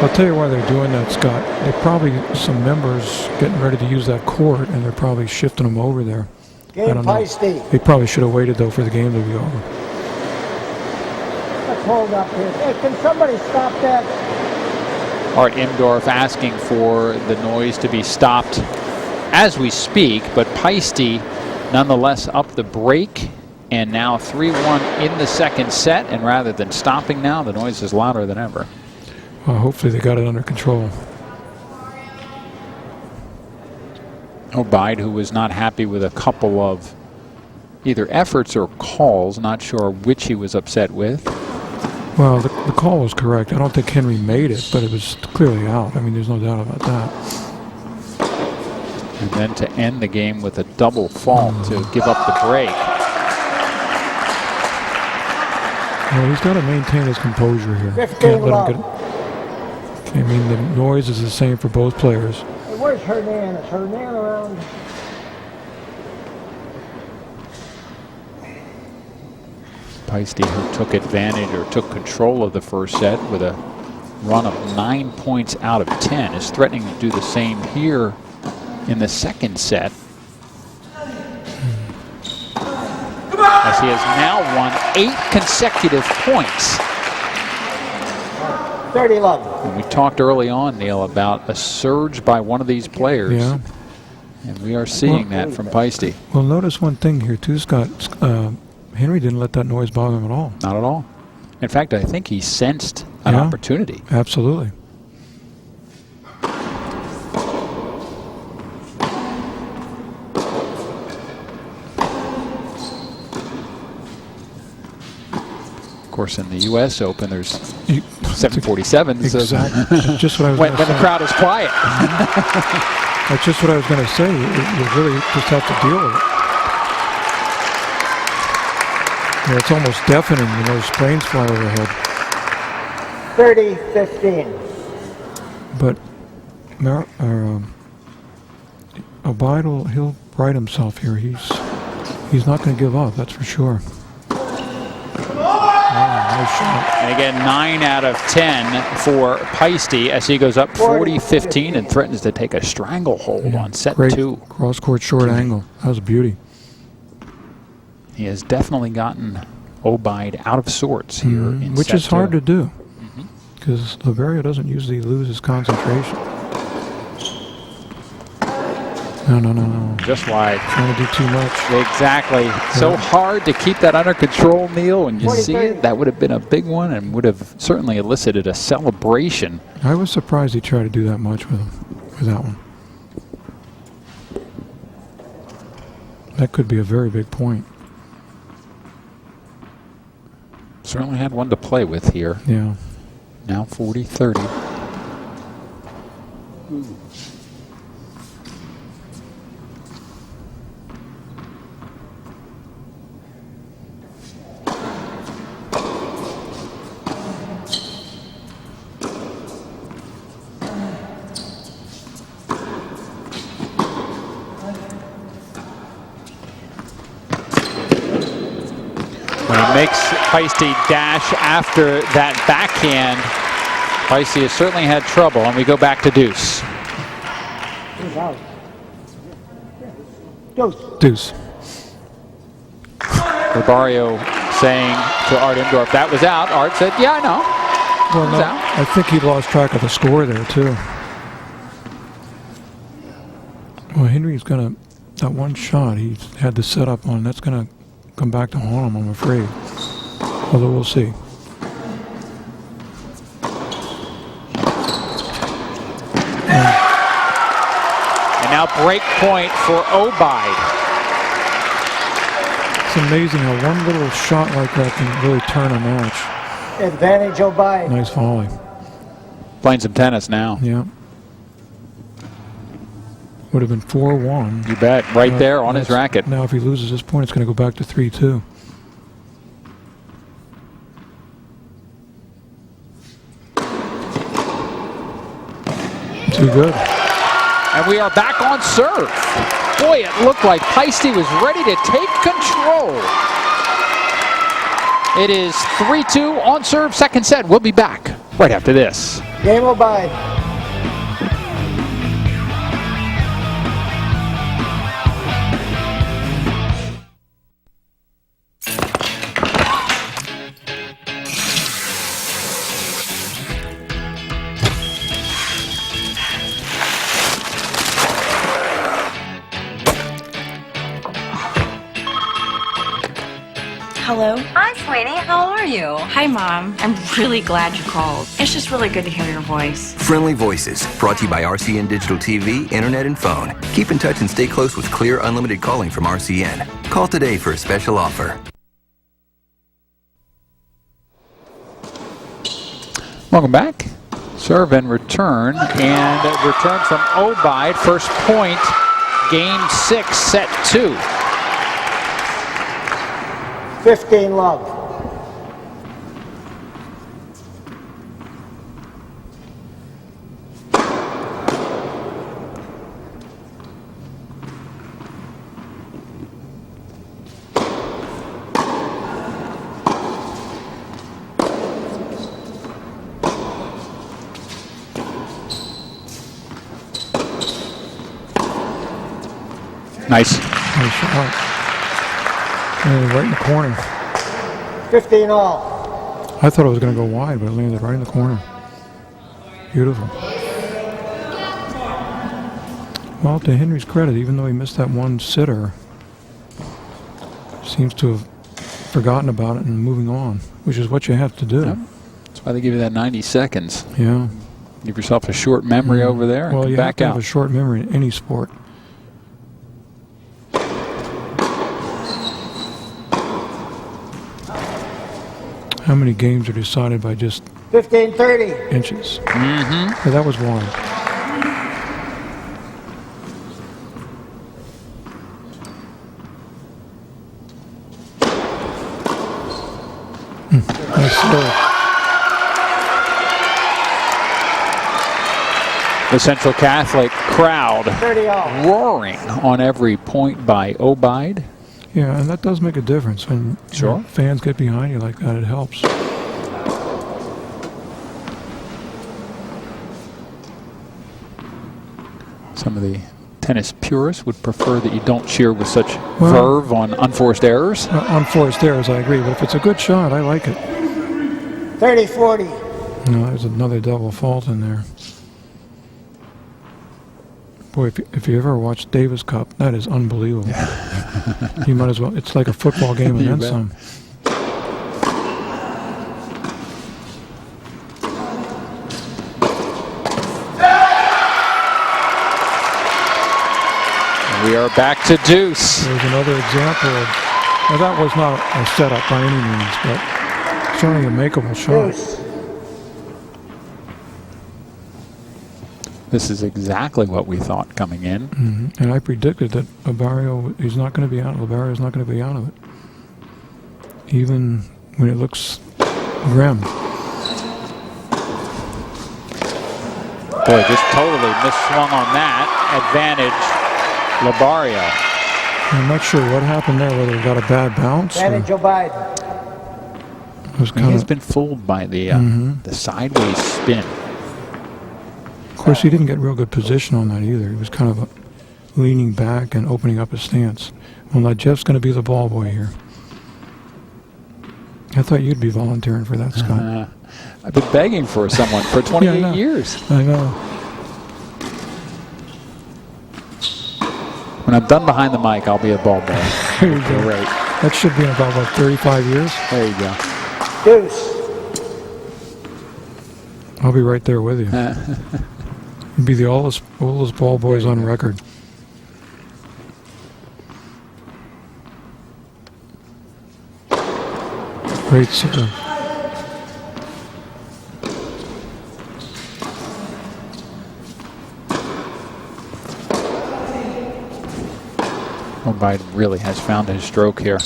Speaker 3: I'll tell you why they're doing that, Scott. They're probably some members getting ready to use that court, and they're probably shifting them over there. I don't know.
Speaker 5: Paiste.
Speaker 3: They probably should have waited, though, for the game to be over.
Speaker 5: Let's hold up here. Hey, can somebody stop that?
Speaker 2: Art Imdorf asking for the noise to be stopped as we speak, but Paiste nonetheless up the break, and now 3-1 in the second set, and rather than stopping now, the noise is louder than ever.
Speaker 3: Well, hopefully they got it under control.
Speaker 2: Obeid, who was not happy with a couple of either efforts or calls, not sure which he was upset with.
Speaker 3: Well, the call was correct. I don't think Henry made it, but it was clearly out. I mean, there's no doubt about that.
Speaker 2: And then to end the game with a double fault to give up the break.
Speaker 3: Well, he's got to maintain his composure here.
Speaker 5: 15
Speaker 3: Can't let
Speaker 5: love.
Speaker 3: him get. I mean, the noise is the same for both players.
Speaker 5: Hey, where's Hernan? Is Hernan around?
Speaker 2: Paiste, who took advantage or took control of the first set with a run of 9 points out of 10, is threatening to do the same here in the second set. As he has now won 8 consecutive points.
Speaker 5: 30 love.
Speaker 2: And we talked early on, Neil, about a surge by one of these players.
Speaker 3: Yeah.
Speaker 2: And we are seeing that from Paiste.
Speaker 3: Well, notice one thing here, too, Scott. Henry didn't let that noise bother him at all.
Speaker 2: Not at all. In fact, I think he sensed an opportunity.
Speaker 3: Absolutely.
Speaker 2: Of course, in the U.S. Open, there's 747s.
Speaker 3: Exactly. That's just what I was
Speaker 2: when
Speaker 3: going to
Speaker 2: the
Speaker 3: say.
Speaker 2: crowd is quiet.
Speaker 3: That's just what I was going to say. You really just have to deal with it. You know, it's almost deafening when those planes fly overhead.
Speaker 5: 30-15.
Speaker 3: But Obeid he'll right himself here. He's not going to give up. That's for sure. Nice shot.
Speaker 2: And again, 9 out of 10 for Paiste as he goes up 40-15 and threatens to take a stranglehold on set
Speaker 3: Great
Speaker 2: 2.
Speaker 3: Cross-court short angle. That was a beauty.
Speaker 2: He has definitely gotten Obeid out of sorts here in
Speaker 3: which
Speaker 2: set
Speaker 3: is hard
Speaker 2: 2.
Speaker 3: to do because Labario doesn't usually lose his concentration. No.
Speaker 2: Just why.
Speaker 3: Trying to do too much.
Speaker 2: Exactly. So hard to keep that under control, Neil. When you see it, that would have been a big one and would have certainly elicited a celebration.
Speaker 3: I was surprised he tried to do that much with that one. That could be a very big point.
Speaker 2: Certainly had one to play with here.
Speaker 3: Yeah.
Speaker 2: Now 40-30. When he makes Paiste dash after that backhand, Paiste has certainly had trouble, and we go back to deuce.
Speaker 5: Who's out? Deuce.
Speaker 3: Deuce.
Speaker 2: Labario saying to Art Imdorf, that was out. Art said, yeah, I know.
Speaker 3: Well, no,
Speaker 2: out.
Speaker 3: I think he lost track of the score there, too. Well, Henry's going to, that one shot he had the setup on, that's going to come back to haunt him, I'm afraid. Although we'll see.
Speaker 2: And now break point for Obeid.
Speaker 3: It's amazing how one little shot like that can really turn a match.
Speaker 5: Advantage Obeid.
Speaker 3: Nice volley.
Speaker 2: Playing some tennis now.
Speaker 3: Yeah. Would have been 4-1.
Speaker 2: You bet. Right there on his racket.
Speaker 3: Now if he loses this point, it's going to go back to 3-2. Too good.
Speaker 2: And we are back on serve. Boy, it looked like Paiste was ready to take control. It is 3-2 on serve, second set. We'll be back right after this.
Speaker 5: Game Obeid.
Speaker 6: Hello.
Speaker 7: Hi, sweetie. How are you?
Speaker 6: Hi, Mom. I'm really glad you called. It's just really good to hear your voice.
Speaker 8: Friendly Voices, brought to you by RCN Digital TV, Internet, and Phone. Keep in touch and stay close with clear, unlimited calling from RCN. Call today for a special offer.
Speaker 2: Welcome back. Serve and return. And return from Obeid. First point, game 6, set 2.
Speaker 5: 15 love.
Speaker 2: Nice.
Speaker 3: Nice shot. Right in the corner.
Speaker 5: 15 all.
Speaker 3: I thought it was going to go wide, but it landed right in the corner. Beautiful. Well, to Henry's credit, even though he missed that one sitter, seems to have forgotten about it and moving on, which is what you have to do.
Speaker 2: Yep. That's why they give you that 90 seconds.
Speaker 3: Yeah.
Speaker 2: Give yourself a short memory over there and
Speaker 3: Well,
Speaker 2: come
Speaker 3: you have
Speaker 2: back
Speaker 3: to
Speaker 2: out.
Speaker 3: have a short memory in any sport. How many games are decided by just
Speaker 5: 15-30.
Speaker 3: inches?
Speaker 2: Mm-hmm.
Speaker 3: Yeah, that was wide. Nice serve.
Speaker 2: The Central Catholic crowd
Speaker 5: 30 all.
Speaker 2: roaring on every point by Obeid.
Speaker 3: Yeah, and that does make a difference when
Speaker 2: Sure.
Speaker 3: fans get behind you like that. It helps.
Speaker 2: Some of the tennis purists would prefer that you don't cheer with such
Speaker 3: Well-
Speaker 2: verve on unforced errors.
Speaker 3: Unforced errors, I agree, but if it's a good shot, I like it.
Speaker 5: 30-40.
Speaker 3: No, there's another double fault in there. Boy, if you ever watch Davis Cup, that is unbelievable. You might as well. It's like a football game and
Speaker 2: You
Speaker 3: then
Speaker 2: bet.
Speaker 3: some.
Speaker 2: We are back to deuce.
Speaker 3: There's another example of. Now that was not a setup by any means, but certainly a makeable shot.
Speaker 5: Deuce.
Speaker 2: This is exactly what we thought coming in.
Speaker 3: Mm-hmm. And I predicted that Obeid is not going to be out. Obeid is not going to be out of it, even when it looks grim.
Speaker 2: Boy, just totally misswung on that. Advantage, Labario.
Speaker 3: I'm not sure what happened there. Whether he got a bad bounce. Or
Speaker 5: Advantage Obeid.
Speaker 3: it was
Speaker 2: He
Speaker 3: kind
Speaker 2: has
Speaker 3: of.
Speaker 2: been fooled by the sideways spin.
Speaker 3: Of course, he didn't get real good position on that either. He was kind of leaning back and opening up his stance. Well, now Jeff's going to be the ball boy here. I thought you'd be volunteering for that, Scott.
Speaker 2: I've been begging for someone for 28
Speaker 3: Yeah, I know.
Speaker 2: years.
Speaker 3: I know.
Speaker 2: When I'm done behind the mic, I'll be a ball boy.
Speaker 3: There you go.
Speaker 2: Great.
Speaker 3: That should be in about, what, 35 years?
Speaker 2: There you go.
Speaker 5: Deuce.
Speaker 3: I'll be right there with you. You'd be the oldest ball boys on record. Great serve.
Speaker 2: Obeid really has found his stroke here.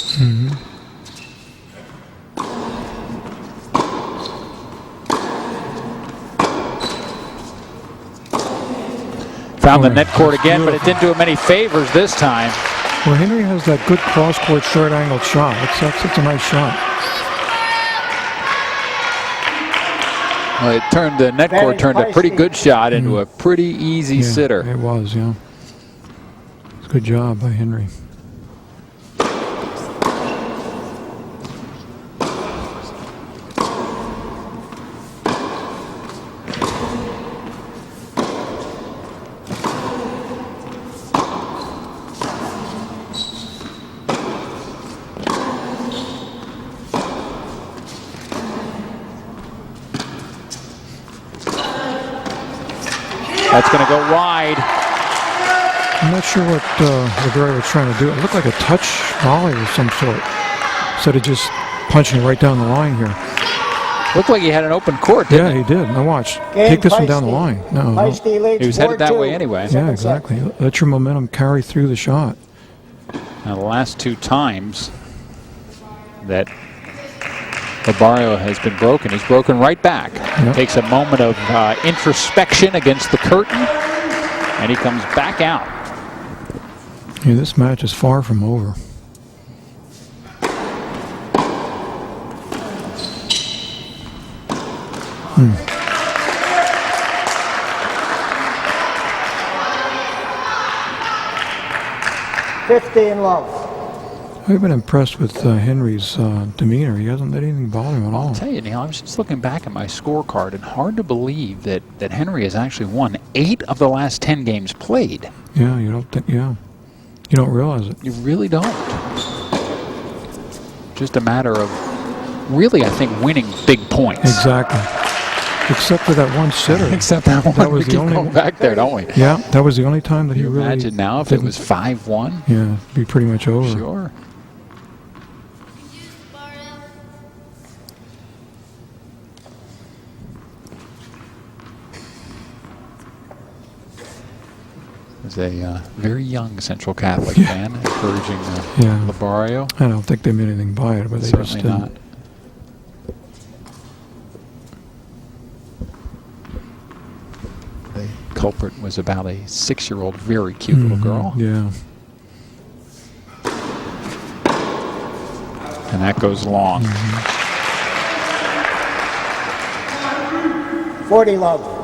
Speaker 2: Found the net court again, but it didn't do him any favors this time.
Speaker 3: Well, Henry has that good cross-court short-angled shot. It's a nice shot.
Speaker 2: Well, it turned the net court turned a pretty good shot into a pretty easy sitter.
Speaker 3: It was, yeah. It's a good job by Henry.
Speaker 2: That's going to go wide.
Speaker 3: I'm not sure what Liberia was trying to do. It looked like a touch volley of some sort, instead of just punching it right down the line here.
Speaker 2: Looked like he had an open court, didn't
Speaker 3: he did. Now watch. Take this one down the line. No.
Speaker 2: He was headed that way anyway.
Speaker 3: Yeah, exactly. Let your momentum carry through the shot.
Speaker 2: Now, the last two times that Barrio has been broken, he's broken right back.
Speaker 3: Yep.
Speaker 2: Takes a moment of introspection against the curtain, and he comes back out.
Speaker 3: Yeah, this match is far from over. Hmm.
Speaker 5: Love.
Speaker 3: I've been impressed with Henry's demeanor. He hasn't let anything bother him at all.
Speaker 2: I'll tell you, Neil, I was just looking back at my scorecard, and hard to believe that Henry has actually won 8 of the last 10 games played.
Speaker 3: Yeah, you don't think, you don't realize it.
Speaker 2: You really don't. Just a matter of really, I think, winning big points.
Speaker 3: Exactly. Except for that one sitter.
Speaker 2: Except that one.
Speaker 3: That was
Speaker 2: we
Speaker 3: the
Speaker 2: keep
Speaker 3: only
Speaker 2: going back there, don't we?
Speaker 3: Yeah, that was the only time that he really.
Speaker 2: Imagine now if it was 5-1.
Speaker 3: Yeah, it'd be pretty much over.
Speaker 2: Sure. As a very young Central Catholic fan, encouraging Labario.
Speaker 3: I don't think they meant anything by it, but they just
Speaker 2: Certainly
Speaker 3: didn't.
Speaker 2: not. The culprit was about a 6-year-old, very cute little girl.
Speaker 3: Yeah.
Speaker 2: And that goes long.
Speaker 5: 40 love.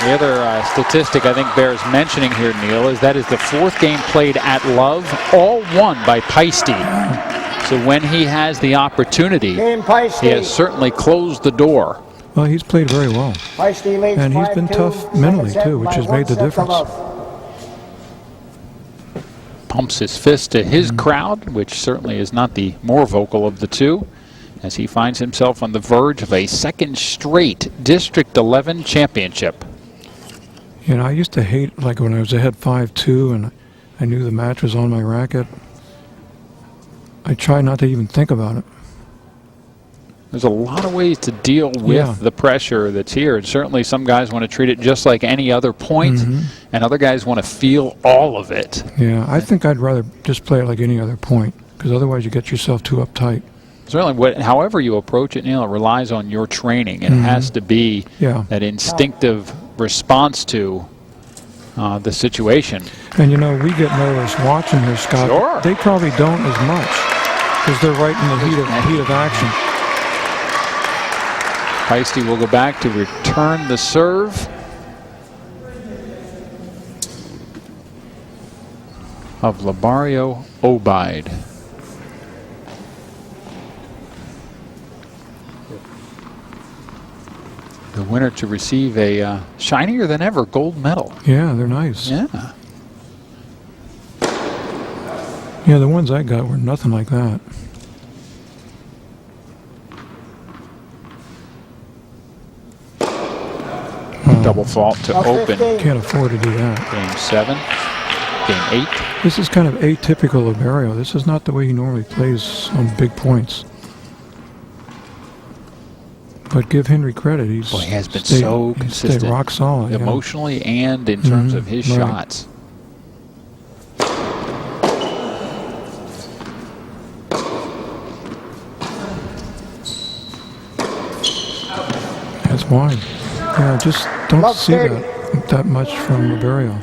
Speaker 5: The other statistic I think bears mentioning here, Neil, is that is the 4th game played at Love, all won by Paiste. So when he has the opportunity, he has certainly closed the door.
Speaker 3: Well, he's played very well. And he's been tough mentally, too, which has made the difference.
Speaker 2: Pumps his fist to his crowd, which certainly is not the more vocal of the two, as he finds himself on the verge of a 2nd straight District 11 championship.
Speaker 3: You know, I used to hate, like, when I was ahead 5-2 and I knew the match was on my racket, I tried not to even think about it.
Speaker 2: There's a lot of ways to deal with the pressure that's here. And certainly some guys want to treat it just like any other point, and other guys want to feel all of it.
Speaker 3: Yeah, I think I'd rather just play it like any other point, because otherwise you get yourself too uptight.
Speaker 2: Certainly, however you approach it, Neil, it relies on your training. It has to be that instinctive response to the situation.
Speaker 3: And you know, we get nervous watching this, Scott.
Speaker 2: Sure.
Speaker 3: They probably don't as much, because they're right in the heat of action.
Speaker 2: Paiste will go back to return the serve. Of Labario Obeid.
Speaker 5: winner to receive a shinier than ever gold medal.
Speaker 3: Yeah, they're nice.
Speaker 5: Yeah.
Speaker 3: Yeah, the ones I got were nothing like that.
Speaker 5: Double fault to open
Speaker 3: Can't afford to do that.
Speaker 5: game 7. Game 8.
Speaker 3: This is kind of atypical of Barrio. This is not the way he normally plays on big points. But give Henry credit. He
Speaker 5: has been so consistent.
Speaker 3: Stayed rock solid.
Speaker 5: Emotionally and in terms of his shots.
Speaker 3: That's wide. Yeah, just don't see that much from Barrio.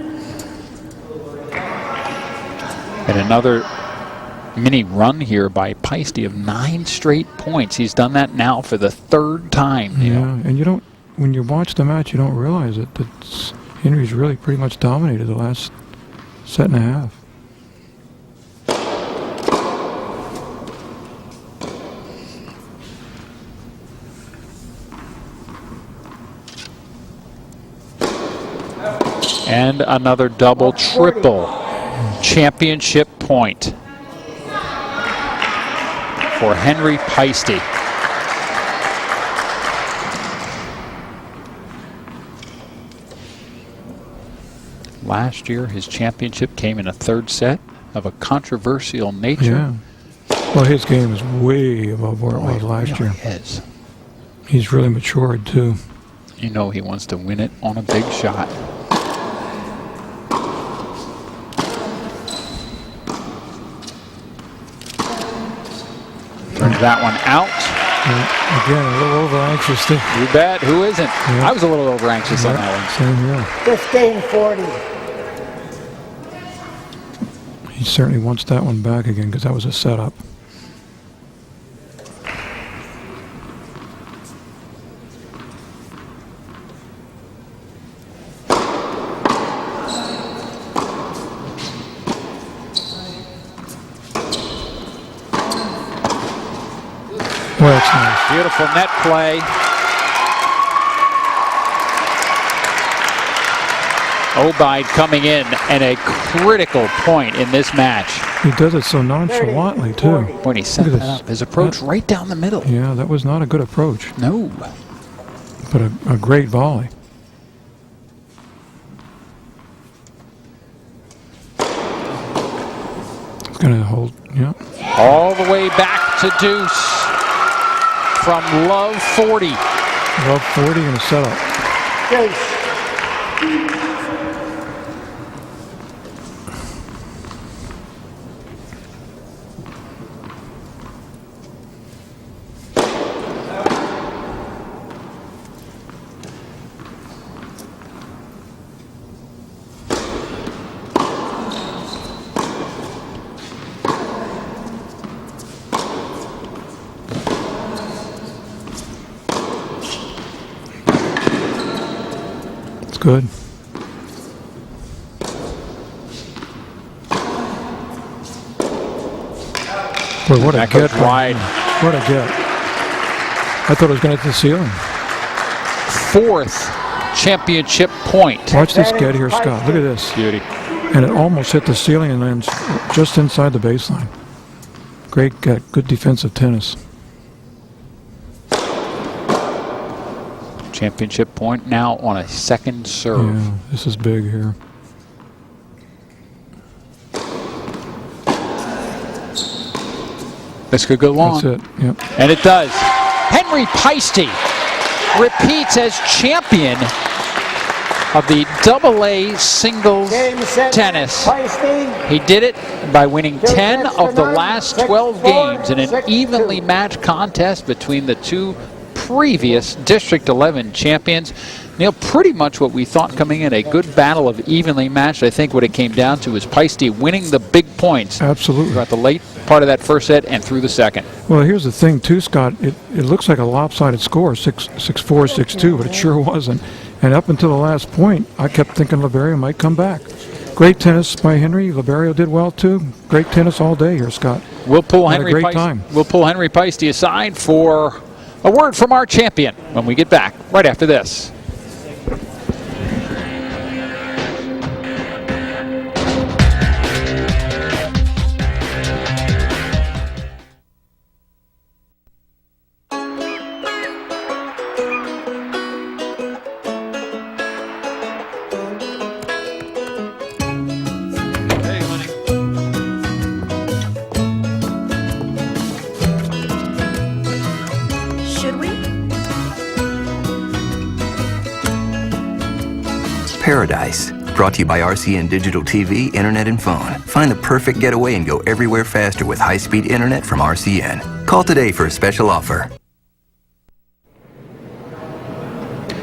Speaker 5: And another mini run here by Paiste of 9 straight points. He's done that now for the 3rd time.
Speaker 3: Yeah, and you don't, when you watch the match, you don't realize it, but Henry's really pretty much dominated the last set and a half.
Speaker 5: And another double triple championship point for Henry Paiste. Last year, his championship came in a 3rd set of a controversial nature.
Speaker 3: Yeah. Well, his game is way above where it was last year.
Speaker 5: Is.
Speaker 3: He's really matured, too.
Speaker 5: You know he wants to win it on a big shot. Turns that one out.
Speaker 3: Again, a little over-anxious.
Speaker 5: You bet. Who isn't? I was a little over-anxious on that
Speaker 3: one.
Speaker 9: Same here. 15-40.
Speaker 3: He certainly wants that one back again because that was a setup. Well, that's nice.
Speaker 5: Beautiful net play. Obeid coming in at a critical point in this match.
Speaker 3: He does it so nonchalantly, too.
Speaker 5: When he set that up, his approach right down the middle.
Speaker 3: Yeah, that was not a good approach.
Speaker 5: No.
Speaker 3: But a great volley. It's going to hold, yeah.
Speaker 5: All the way back to deuce from Love 40.
Speaker 3: Love 40 and a setup.
Speaker 9: Deuce.
Speaker 3: Good. Boy, what a get.
Speaker 5: Wide.
Speaker 3: What a get. I thought it was going to hit the ceiling.
Speaker 5: 4th championship point.
Speaker 3: Watch this get here, Scott. Look at this.
Speaker 5: Beauty.
Speaker 3: And it almost hit the ceiling and then just inside the baseline. Great get. Good defensive tennis.
Speaker 5: Championship point now on a 2nd serve.
Speaker 3: Yeah, this is big here.
Speaker 5: This could go long.
Speaker 3: That's it, yep.
Speaker 5: And it does. Henry Paiste repeats as champion of the AA singles tennis. He did it by winning 10 of the last 12 games in an evenly matched contest between the 2 previous District 11 champions. Neil, pretty much what we thought coming in, a good battle of evenly matched. I think what it came down to is Paiste winning the big points.
Speaker 3: Absolutely.
Speaker 5: Throughout the late part of that 1st set and through the 2nd.
Speaker 3: Well, here's the thing, too, Scott. It looks like a lopsided score, 6-4, 6-2, but it sure wasn't. And up until the last point, I kept thinking Liberio might come back. Great tennis by Henry. Liberio did well, too. Great tennis all day here, Scott.
Speaker 5: We'll pull
Speaker 3: Had a great time.
Speaker 5: We'll pull Henry Paiste aside for A word from our champion when we get back right after this.
Speaker 8: Paradise, brought to you by RCN Digital TV, Internet, and Phone. Find the perfect getaway and go everywhere faster with high-speed internet from RCN. Call today for a special offer.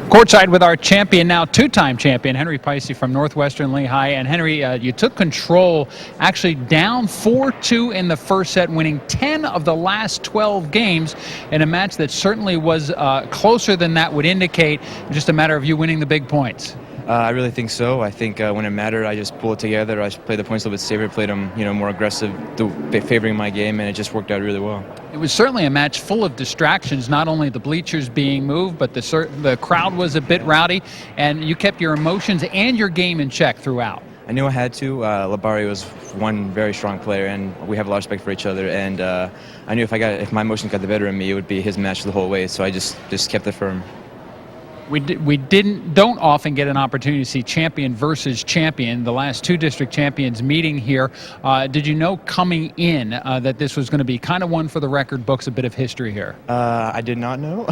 Speaker 2: Courtside with our champion, now two-time champion, Henry Paiste from Northwestern Lehigh. And Henry, you took control, actually down 4-2 in the first set, winning 10 of the last 12 games in a match that certainly was closer than that would indicate, just a matter of you winning the big points.
Speaker 10: I really think so. I think when it mattered, I just pulled it together. I played the points a little bit safer, played them, more aggressive, favoring my game, and it just worked out really well.
Speaker 2: It was certainly a match full of distractions, not only the bleachers being moved, but the crowd was a bit rowdy, and you kept your emotions and your game in check throughout.
Speaker 10: I knew I had to. Labari was one very strong player, and we have a lot of respect for each other. And I knew if my emotions got the better of me, it would be his match the whole way. So I just kept it firm.
Speaker 2: We don't often get an opportunity to see champion versus champion, the last two district champions meeting here. Did you know coming in that this was going to be kind of one for the record books, a bit of history here?
Speaker 10: I did not know,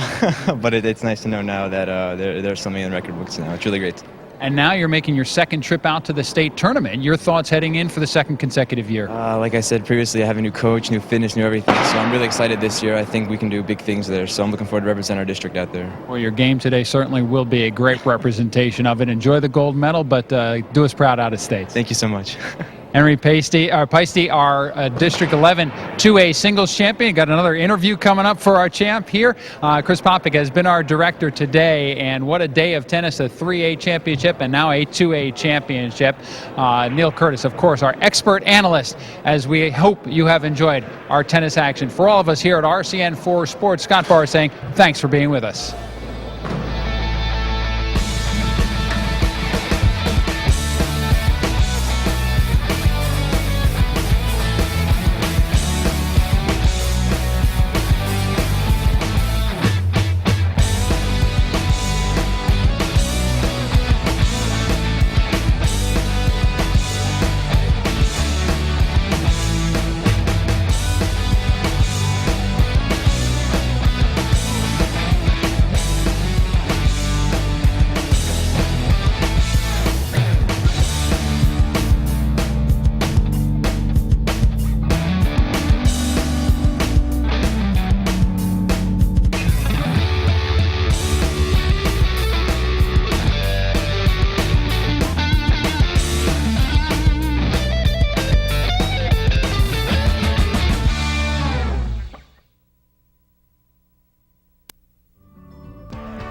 Speaker 10: but it's nice to know now that there's something in the record books now. It's really great.
Speaker 2: And now you're making your second trip out to the state tournament. Your thoughts heading in for the second consecutive year?
Speaker 10: Like I said previously, I have a new coach, new fitness, new everything. So I'm really excited this year. I think we can do big things there. So I'm looking forward to represent our district out there.
Speaker 2: Well, your game today certainly will be a great representation of it. Enjoy the gold medal, but do us proud out of state.
Speaker 10: Thank you so much.
Speaker 2: Henry Paiste, our District 11 2A singles champion. Got another interview coming up for our champ here. Chris Popick has been our director today, and what a day of tennis, a 3A championship and now a 2A championship. Neil Curtis, of course, our expert analyst, as we hope you have enjoyed our tennis action. For all of us here at RCN4 Sports, Scott Barr saying thanks for being with us.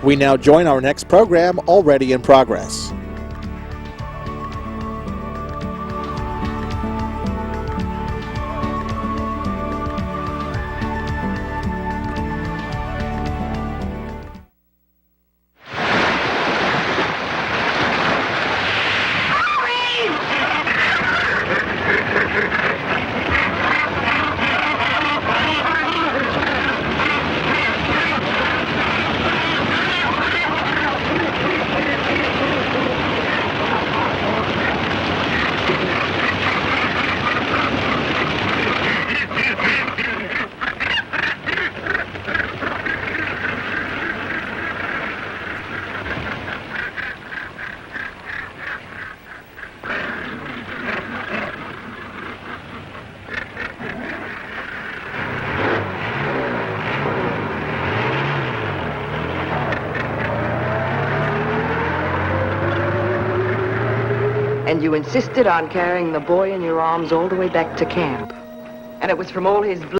Speaker 11: We now join our next program, already in progress.
Speaker 12: And you insisted on carrying the boy in your arms all the way back to camp. And it was from all his blood.